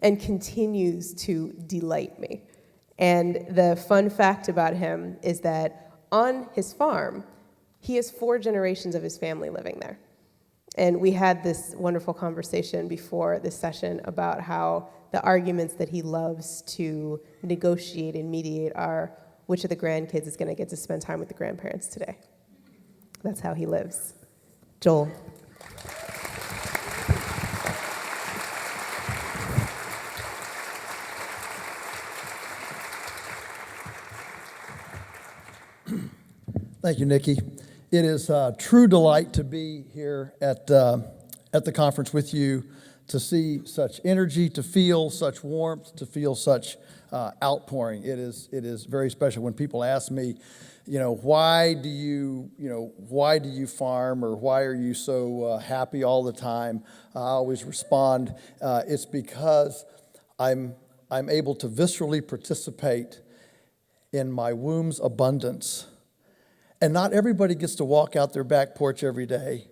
and continues to delight me. And the fun fact about him is that on his farm, he has 4 generations of his family living there. And we had this wonderful conversation before this session about how the arguments that he loves to negotiate and mediate are which of the grandkids is going to get to spend time with the grandparents today. That's how he lives. Joel. Thank you, Nikki. It is a true delight to be here at the conference with you, to see such energy, to feel such warmth, to feel such outpouring. It is very special when people ask me, why do you farm, or why are you so happy all the time? I always respond, it's because I'm able to viscerally participate in my womb's abundance. And not everybody gets to walk out their back porch every day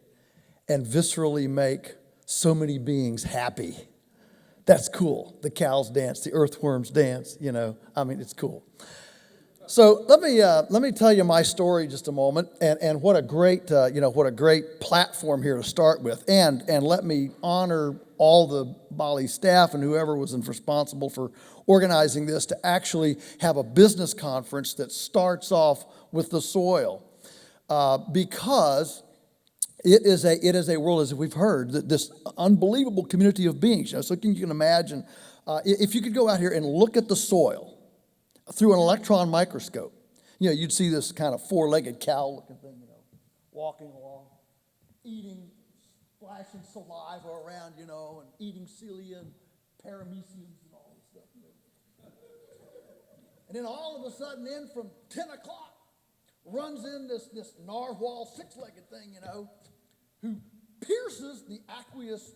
and viscerally make so many beings happy. That's cool. The cows dance, the earthworms dance, it's cool. So let me tell you my story just a moment, and what a great what a great platform here to start with, and let me honor all the BALLE staff and whoever was responsible for organizing this to actually have a business conference that starts off with the soil, because it is a world, as we've heard, that this unbelievable community of beings. So you can imagine if you could go out here and look at the soil through an electron microscope, you'd see this kind of four-legged cow-looking thing, walking along, eating, splashing saliva around, and eating cilia and parameciums and all this stuff. And then all of a sudden, in from 10 o'clock, runs in this narwhal, six-legged thing, who pierces the aqueous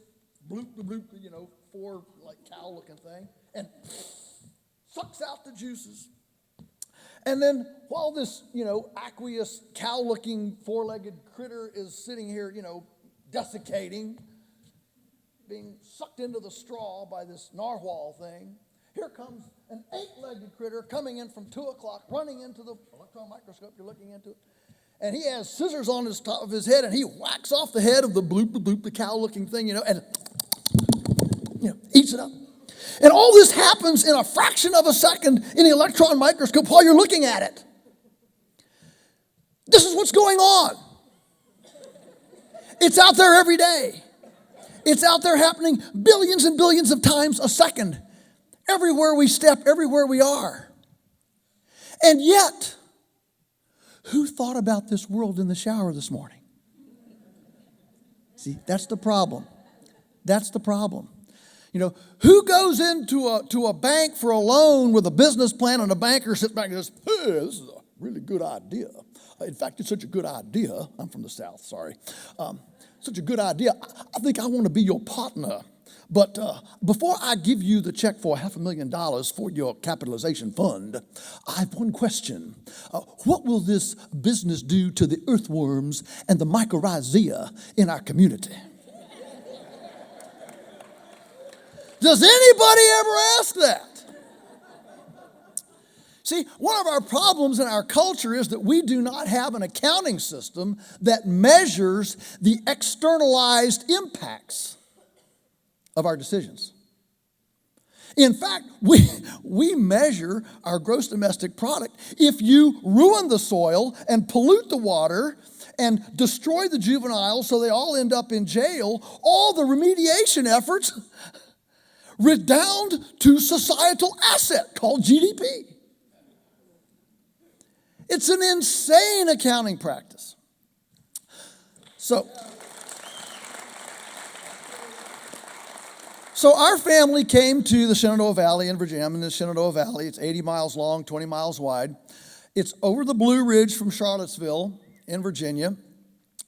bloop, bloop, bloop, four like cow-looking thing, and sucks out the juices. And then while this, aqueous cow-looking four-legged critter is sitting here, desiccating, being sucked into the straw by this narwhal thing, here comes an eight-legged critter coming in from 2 o'clock, running into the electron microscope, you're looking into it. And he has scissors on his top of his head, and he whacks off the head of the bloop, bloop, bloop, the cow-looking thing, and eats it up. And all this happens in a fraction of a second in the electron microscope while you're looking at it. This is what's going on. It's out there every day. It's out there happening billions and billions of times a second. Everywhere we step, everywhere we are. And yet, who thought about this world in the shower this morning? See, that's the problem. That's the problem. Who goes into a bank for a loan with a business plan, and a banker sits back and goes, hey, this is a really good idea. In fact, it's such a good idea. I'm from the South, sorry. Such a good idea. I think I want to be your partner. But before I give you the check for $500,000 for your capitalization fund, I have one question. What will this business do to the earthworms and the mycorrhizae in our community? Does anybody ever ask that? See, one of our problems in our culture is that we do not have an accounting system that measures the externalized impacts of our decisions. In fact, we measure our gross domestic product. If you ruin the soil and pollute the water and destroy the juveniles so they all end up in jail, all the remediation efforts redound to societal asset called GDP. It's an insane accounting practice. So our family came to the Shenandoah Valley in Virginia. I'm in the Shenandoah Valley. It's 80 miles long, 20 miles wide. It's over the Blue Ridge from Charlottesville in Virginia.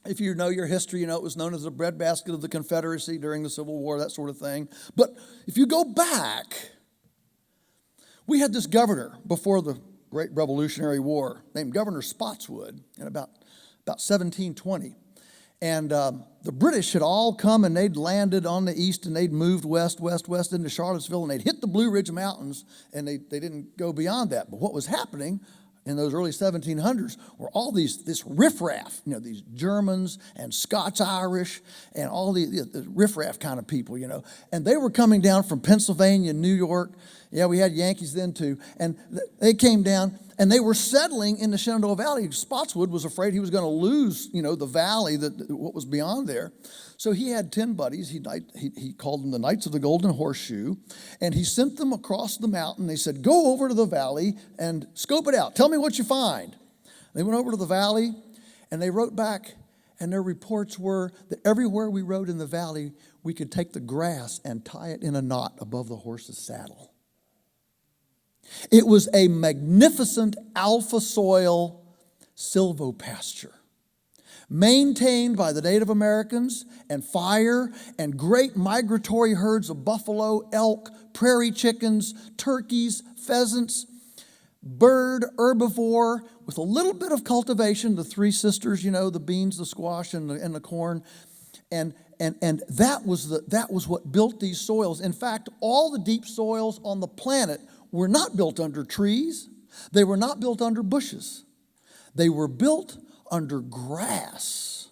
If you know your history, it was known as the breadbasket of the Confederacy during the Civil War, that sort of thing. But if you go back, we had this governor before the Great Revolutionary War named Governor Spotswood in about 1720. And the British had all come and they'd landed on the east and they'd moved west into Charlottesville, and they'd hit the Blue Ridge Mountains, and they didn't go beyond that. But what was happening in those early 1700s were all this riffraff, these Germans and Scots-Irish and all the riffraff kind of people, and they were coming down from Pennsylvania, New York. Yeah, we had Yankees then too, and they came down and they were settling in the Shenandoah Valley. Spotswood was afraid he was going to lose, the valley, what was beyond there. So he had 10 buddies. He called them the Knights of the Golden Horseshoe, and he sent them across the mountain. They said, go over to the valley and scope it out. Tell me what you find. They went over to the valley, and they wrote back, and their reports were that everywhere we rode in the valley, we could take the grass and tie it in a knot above the horse's saddle. It was a magnificent alpha soil silvopasture, maintained by the Native Americans, and fire and great migratory herds of buffalo, elk, prairie chickens, turkeys, pheasants, bird, herbivore, with a little bit of cultivation, the three sisters, the beans, the squash, and the corn. And that was what built these soils. In fact, all the deep soils on the planet were not built under trees. They were not built under bushes. They were built under grass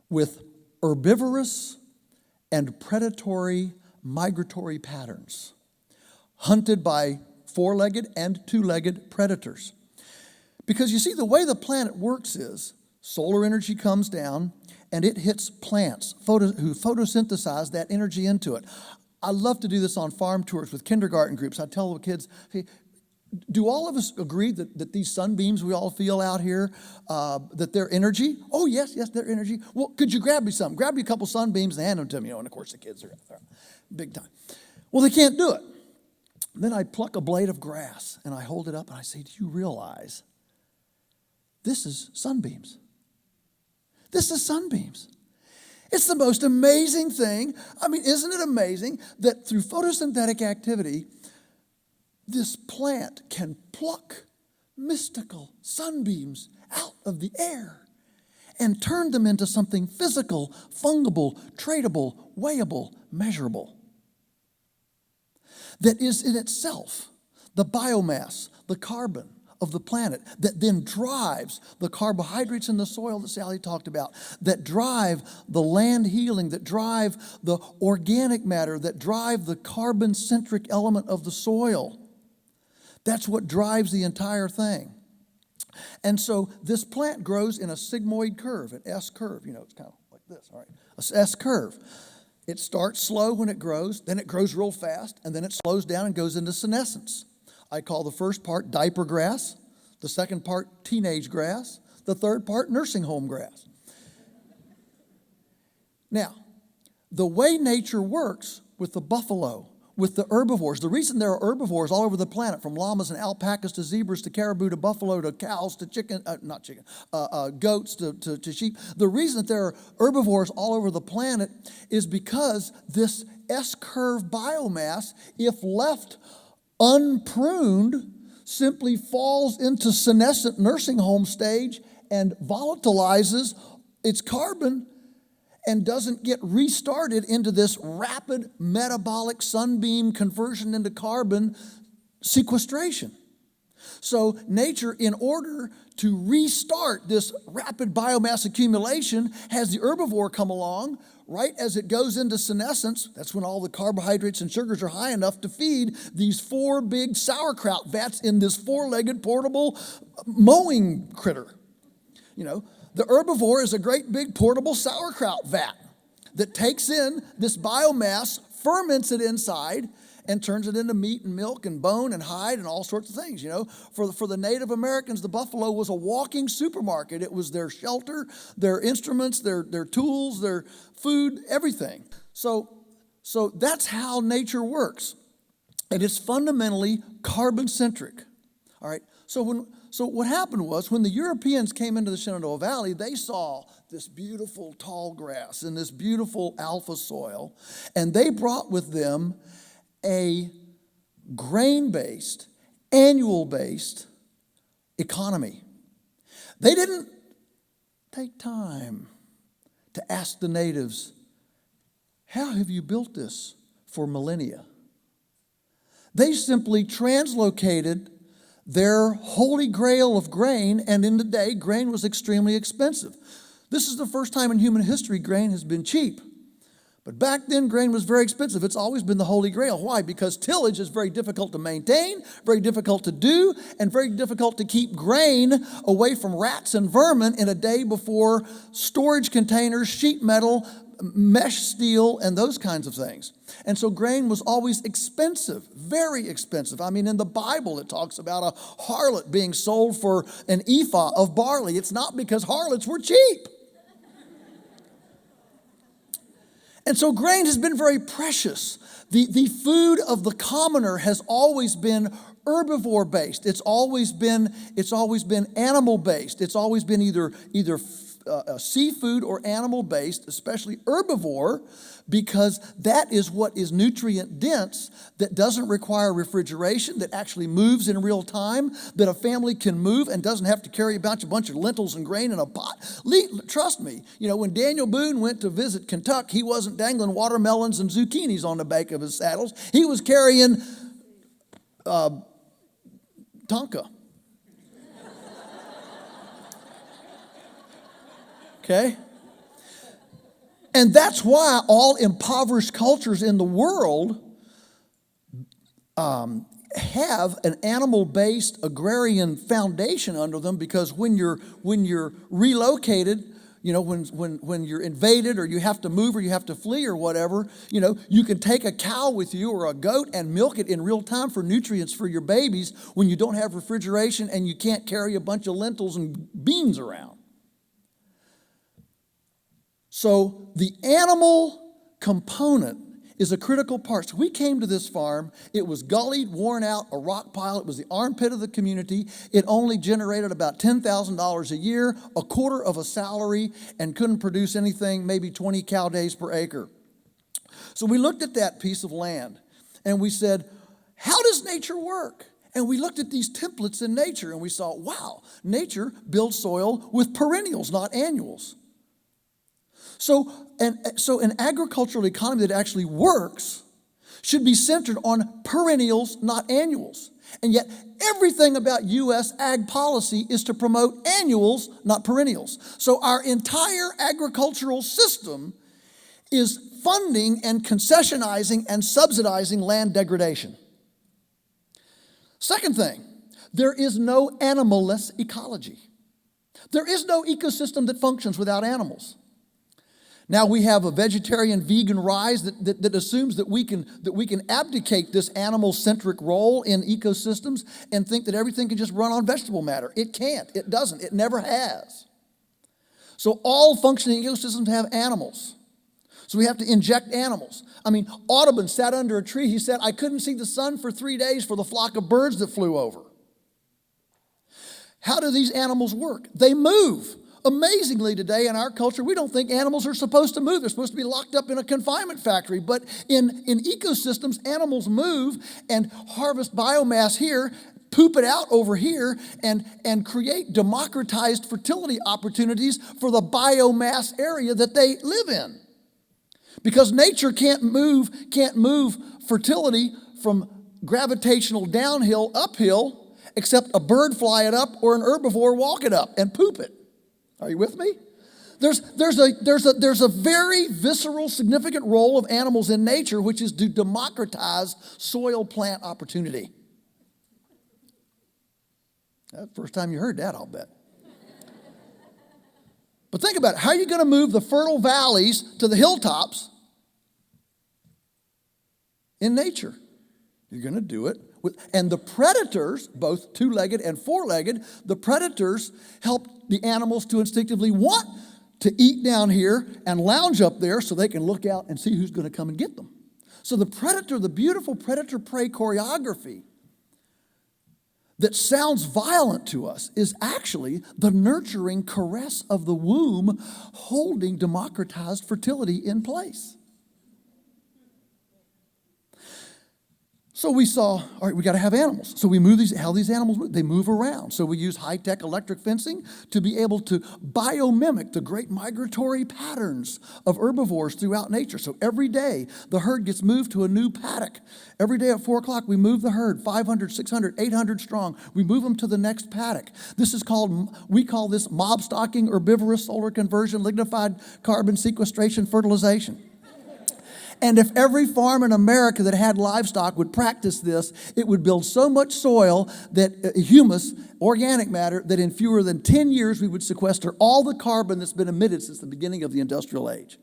with herbivorous and predatory migratory patterns, hunted by four-legged and two-legged predators. Because you see, the way the planet works is solar energy comes down and it hits plants who photosynthesize that energy into it. I love to do this on farm tours with kindergarten groups. I tell the kids, hey, do all of us agree that these sunbeams we all feel out here, that they're energy? Oh, yes, they're energy. Well, could you grab me some? Grab me a couple sunbeams and hand them to me. And of course, the kids are big time. Well, they can't do it. Then I pluck a blade of grass and I hold it up and I say, do you realize this is sunbeams? This is sunbeams. It's the most amazing thing. I mean, isn't it amazing that through photosynthetic activity, this plant can pluck mystical sunbeams out of the air and turn them into something physical, fungible, tradable, weighable, measurable. That is in itself the biomass, the carbon of the planet that then drives the carbohydrates in the soil that Sallie talked about, that drive the land healing, that drive the organic matter, that drive the carbon-centric element of the soil. That's what drives the entire thing. And so this plant grows in a sigmoid curve, an S curve. It's kind of like this, all right? A S curve. It starts slow when it grows, then it grows real fast, and then it slows down and goes into senescence. I call the first part diaper grass, the second part teenage grass, the third part nursing home grass. Now, the way nature works with the buffalo, with the herbivores, the reason there are herbivores all over the planet, from llamas and alpacas to zebras to caribou to buffalo to cows to goats to sheep, the reason that there are herbivores all over the planet is because this S-curve biomass, if left unpruned, simply falls into senescent nursing home stage and volatilizes its carbon and doesn't get restarted into this rapid metabolic sunbeam conversion into carbon sequestration. So nature, in order to restart this rapid biomass accumulation, has the herbivore come along. Right as it goes into senescence, that's when all the carbohydrates and sugars are high enough to feed these four big sauerkraut vats in this four-legged portable mowing critter. The herbivore is a great big portable sauerkraut vat that takes in this biomass, ferments it inside, and turns it into meat and milk and bone and hide and all sorts of things. For the Native Americans, the buffalo was a walking supermarket. It was their shelter, their instruments, their tools, their food, everything. So that's how nature works. And it's fundamentally carbon-centric. All right. So what happened was, when the Europeans came into the Shenandoah Valley, they saw this beautiful tall grass and this beautiful alpha soil, and they brought with them a grain-based, annual-based economy. They didn't take time to ask the natives, how have you built this for millennia? They simply translocated their holy grail of grain, and in the day, grain was extremely expensive. This is the first time in human history grain has been cheap. But back then, grain was very expensive. It's always been the holy grail. Why? Because tillage is very difficult to maintain, very difficult to do, and very difficult to keep grain away from rats and vermin in a day before storage containers, sheet metal, mesh steel, and those kinds of things. And so grain was always expensive, very expensive. I mean, in the Bible, it talks about a harlot being sold for an ephah of barley. It's not because harlots were cheap. And so grain has been very precious. The food of the commoner has always been herbivore-based. It's always been animal-based. It's always been either seafood or animal-based, especially herbivore, because that is what is nutrient-dense, that doesn't require refrigeration, that actually moves in real time, that a family can move and doesn't have to carry a bunch of lentils and grain in a pot. Trust me, when Daniel Boone went to visit Kentucky, he wasn't dangling watermelons and zucchinis on the back of his saddles. He was carrying Tonka. Okay? And that's why all impoverished cultures in the world have an animal-based agrarian foundation under them, because when you're relocated, you know, when you're invaded, or you have to move, or you have to flee, or whatever, you know, you can take a cow with you or a goat and milk it in real time for nutrients for your babies when you don't have refrigeration and you can't carry a bunch of lentils and beans around. So the animal component is a critical part. So we came to this farm. It was gullied, worn out, a rock pile. It was the armpit of the community. It only generated about $10,000 a year, a quarter of a salary, and couldn't produce anything, maybe 20 cow days per acre. So we looked at that piece of land and we said, how does nature work? And we looked at these templates in nature and we saw, wow, nature builds soil with perennials, not annuals. So an agricultural economy that actually works should be centered on perennials, not annuals. And yet everything about U.S. ag policy is to promote annuals, not perennials. So our entire agricultural system is funding and concessionizing and subsidizing land degradation. Second thing, there is no animal-less ecology. There is no ecosystem that functions without animals. Now we have a vegetarian vegan rise that assumes that we can abdicate this animal-centric role in ecosystems and think that everything can just run on vegetable matter. It can't. It doesn't. It never has. So all functioning ecosystems have animals. So we have to inject animals. I mean, Audubon sat under a tree. He said, I couldn't see the sun for 3 days for the flock of birds that flew over. How do these animals work? They move. Amazingly, today in our culture, we don't think animals are supposed to move. They're supposed to be locked up in a confinement factory. But in ecosystems, animals move and harvest biomass here, poop it out over here, and create democratized fertility opportunities for the biomass area that they live in. Because nature can't move fertility from gravitational downhill uphill, except a bird fly it up or an herbivore walk it up and poop it. Are you with me? There's a very visceral, significant role of animals in nature, which is to democratize soil plant opportunity. That's the first time you heard that, I'll bet. But think about it. How are you going to move the fertile valleys to the hilltops in nature? You're going to do it. And the predators, both two-legged and four-legged, the predators help the animals to instinctively want to eat down here and lounge up there so they can look out and see who's going to come and get them. So the predator, the beautiful predator-prey choreography that sounds violent to us is actually the nurturing caress of the womb holding democratized fertility in place. So we saw, all right, we got to have animals. So we move how these animals move. They move around. So we use high-tech electric fencing to be able to biomimic the great migratory patterns of herbivores throughout nature. So every day, the herd gets moved to a new paddock. Every day at 4 o'clock, we move the herd, 500, 600, 800 strong. We move them to the next paddock. We call this mob stocking, herbivorous solar conversion, lignified carbon sequestration, fertilization. And if every farm in America that had livestock would practice this, it would build so much soil, that humus, organic matter, that in fewer than 10 years we would sequester all the carbon that's been emitted since the beginning of the industrial age.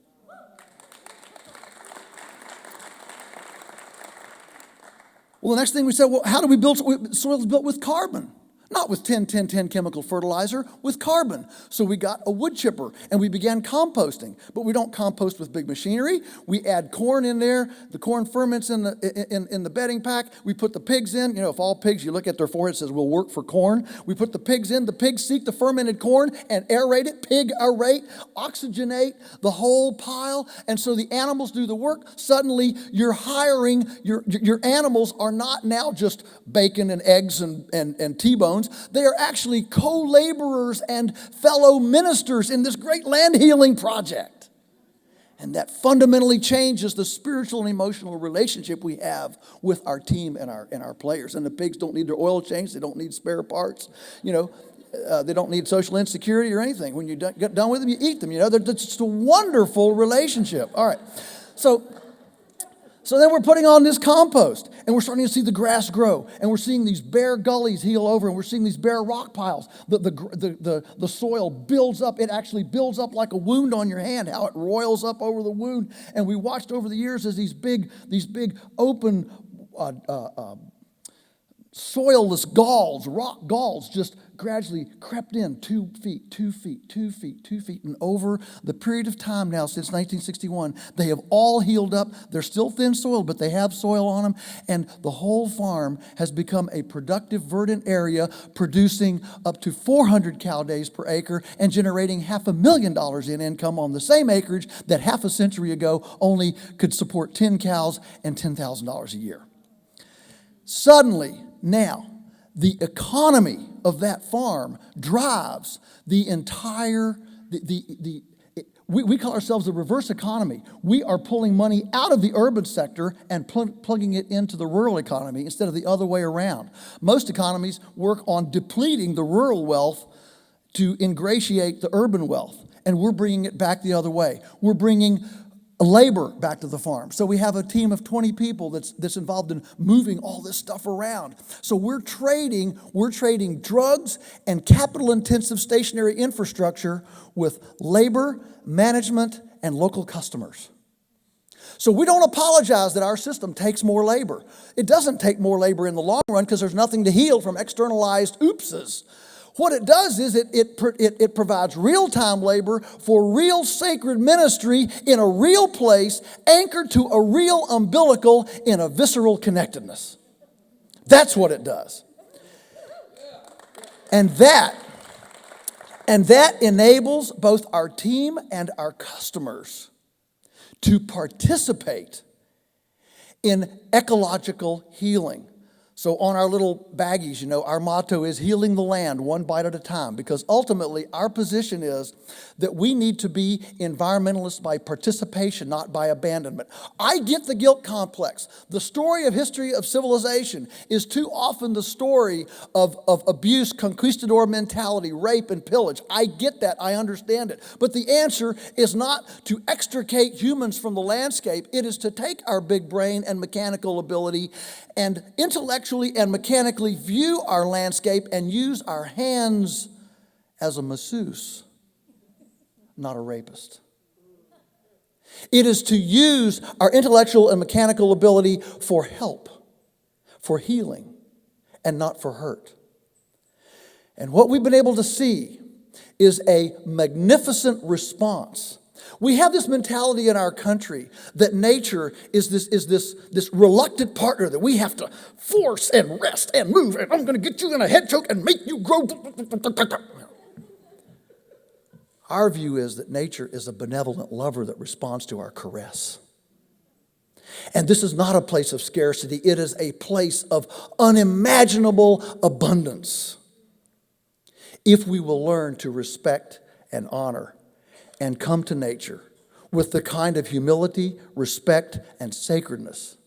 Well, the next thing we said, well, how do we build soil is built with carbon? Not with 10-10-10 chemical fertilizer, with carbon. So we got a wood chipper and we began composting. But we don't compost with big machinery. We add corn in there. The corn ferments in the bedding pack. We put the pigs in. You know, if all pigs, you look at their forehead, it says, we'll work for corn. We put the pigs in. The pigs seek the fermented corn and aerate it, pig aerate, oxygenate the whole pile. And so the animals do the work. Suddenly you're hiring, your animals are not now just bacon and eggs and T-bones. They are actually co-laborers and fellow ministers in this great land healing project. And that fundamentally changes the spiritual and emotional relationship we have with our team and our players. And the pigs don't need their oil changed. They don't need spare parts. They don't need social insecurity or anything. When you get done with them, you eat them. That's just a wonderful relationship. All right. So then we're putting on this compost, and we're starting to see the grass grow, and we're seeing these bare gullies heal over, and we're seeing these bare rock piles. The soil builds up. It actually builds up like a wound on your hand, how it roils up over the wound. And we watched over the years as these big open soilless galls, rock galls, just gradually crept in 2 feet, 2 feet, 2 feet, 2 feet. And over the period of time now, since 1961, they have all healed up. They're still thin soil, but they have soil on them. And the whole farm has become a productive, verdant area, producing up to 400 cow days per acre and generating $500,000 in income on the same acreage that half a century ago only could support 10 cows and $10,000 a year. Suddenly, now, the economy of that farm drives the entire, we call ourselves the reverse economy. We are pulling money out of the urban sector and plugging it into the rural economy instead of the other way around. Most economies work on depleting the rural wealth to ingratiate the urban wealth, and we're bringing it back the other way. We're bringing labor back to the farm. So we have a team of 20 people that's involved in moving all this stuff around. So we're trading drugs and capital-intensive stationary infrastructure with labor, management, and local customers. So we don't apologize that our system takes more labor. It doesn't take more labor in the long run because there's nothing to heal from externalized oopses. What it does is it provides real-time labor for real sacred ministry in a real place, anchored to a real umbilical in a visceral connectedness. That's what it does. And that enables both our team and our customers to participate in ecological healing. So on our little baggies, our motto is healing the land one bite at a time, because ultimately our position is that we need to be environmentalists by participation, not by abandonment. I get the guilt complex. The story of history of civilization is too often the story of abuse, conquistador mentality, rape, and pillage. I get that. I understand it. But the answer is not to extricate humans from the landscape. It is to take our big brain and mechanical ability and intellectually and mechanically view our landscape and use our hands as a masseuse, not a rapist. It is to use our intellectual and mechanical ability for help, for healing, and not for hurt. And what we've been able to see is a magnificent response. We have this mentality in our country that nature is this reluctant partner that we have to force and rest and move, and I'm going to get you in a head choke and make you grow. Our view is that nature is a benevolent lover that responds to our caress. And this is not a place of scarcity. It is a place of unimaginable abundance. If we will learn to respect and honor and come to nature with the kind of humility, respect, and sacredness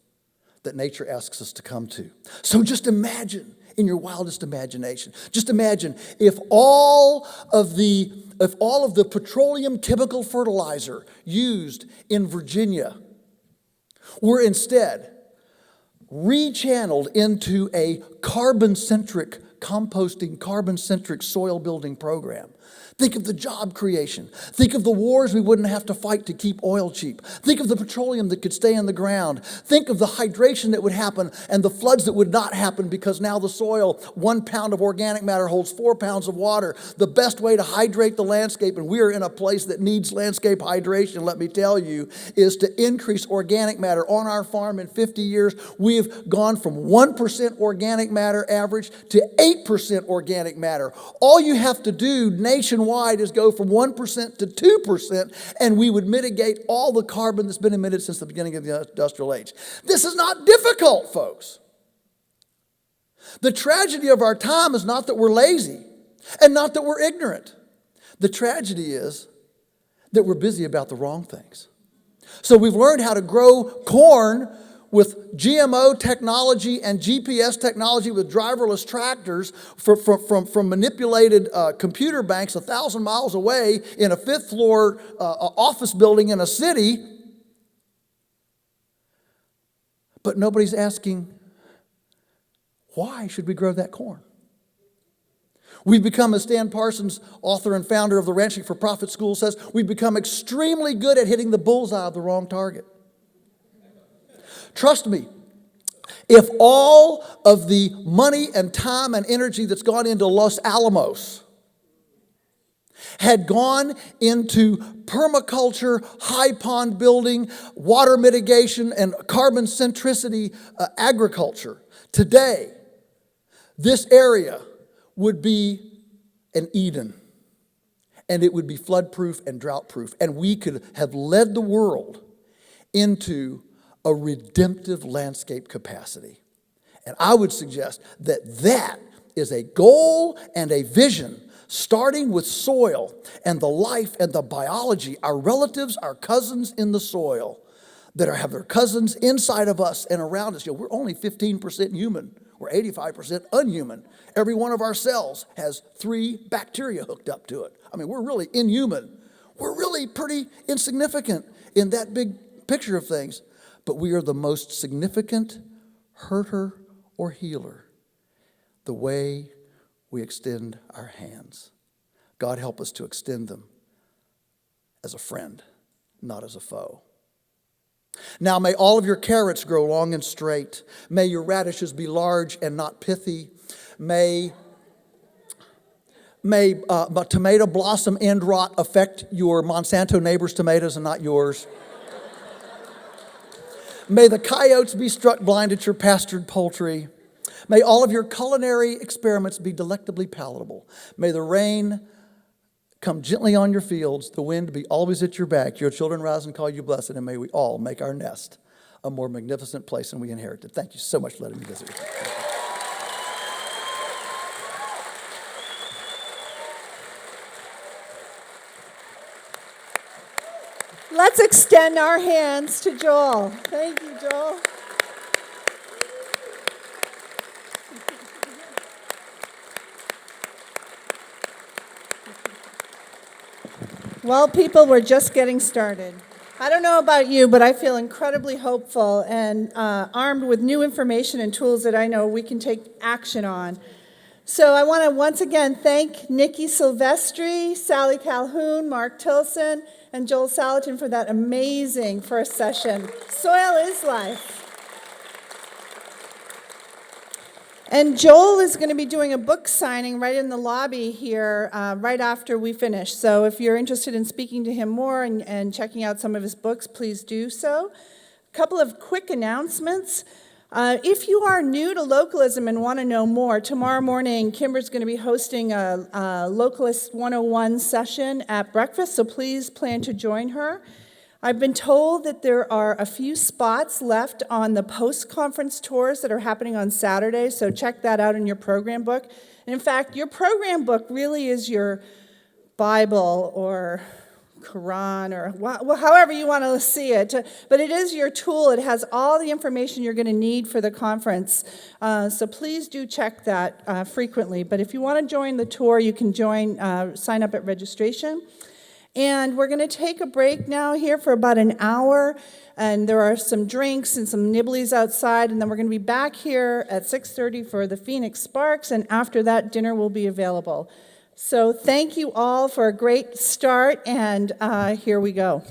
that nature asks us to come to. So just imagine, in your wildest imagination, just imagine if all of the petroleum chemical fertilizer used in Virginia were instead rechanneled into a carbon-centric composting, carbon-centric soil building program. Think of the job creation. Think of the wars we wouldn't have to fight to keep oil cheap. Think of the petroleum that could stay in the ground. Think of the hydration that would happen and the floods that would not happen because now the soil, 1 pound of organic matter holds 4 pounds of water. The best way to hydrate the landscape, and we are in a place that needs landscape hydration, let me tell you, is to increase organic matter. On our farm in 50 years, we have gone from 1% organic matter average to 8% organic matter. All you have to do nationwide is go from 1% to 2%, and we would mitigate all the carbon that's been emitted since the beginning of the industrial age. This is not difficult, folks. The tragedy of our time is not that we're lazy and not that we're ignorant. The tragedy is that we're busy about the wrong things. So we've learned how to grow corn with GMO technology and GPS technology with driverless tractors from manipulated computer banks 1,000 miles away in a fifth floor office building in a city. But nobody's asking, why should we grow that corn? We've become, as Stan Parsons, author and founder of the Ranching for Profit School, says, we've become extremely good at hitting the bullseye of the wrong target. Trust me, if all of the money and time and energy that's gone into Los Alamos had gone into permaculture, high pond building, water mitigation, and carbon centricity agriculture, today, this area would be an Eden. And it would be flood-proof and drought-proof. And we could have led the world into a redemptive landscape capacity. And I would suggest that that is a goal and a vision, starting with soil and the life and the biology, our relatives, our cousins in the soil that have their cousins inside of us and around us. You know, we're only 15% human. We're 85% unhuman. Every one of our cells has 3 bacteria hooked up to it. I mean, we're really inhuman. We're really pretty insignificant in that big picture of things. But we are the most significant hurter or healer the way we extend our hands. God help us to extend them as a friend, not as a foe. Now may all of your carrots grow long and straight. May your radishes be large and not pithy. May tomato blossom end rot affect your Monsanto neighbor's tomatoes and not yours. May the coyotes be struck blind at your pastured poultry. May all of your culinary experiments be delectably palatable. May the rain come gently on your fields, the wind be always at your back. Your children rise and call you blessed, and may we all make our nest a more magnificent place than we inherited. Thank you so much for letting me visit with you. Let's extend our hands to Joel. Thank you, Joel. Well, people, we're just getting started. I don't know about you, but I feel incredibly hopeful and armed with new information and tools that I know we can take action on. So I want to once again thank Nikki Silvestri, Sallie Calhoun, Mark Tilsen, and Joel Salatin for that amazing first session. Soil is life. And Joel is going to be doing a book signing right in the lobby here right after we finish. So if you're interested in speaking to him more and checking out some of his books, please do so. A couple of quick announcements. If you are new to localism and want to know more, tomorrow morning Kimber's going to be hosting a Localist 101 session at breakfast, so please plan to join her. I've been told that there are a few spots left on the post-conference tours that are happening on Saturday, so check that out in your program book. And in fact, your program book really is your Bible or Quran or however you want to see it. But it is your tool. It has all the information you're going to need for the conference. So please do check that frequently. But if you want to join the tour, you can sign up at registration. And we're going to take a break now here for about an hour, and there are some drinks and some nibblies outside, and then we're going to be back here at 6:30 for the Phoenix Sparks, and after that, dinner will be available. So thank you all for a great start, and here we go.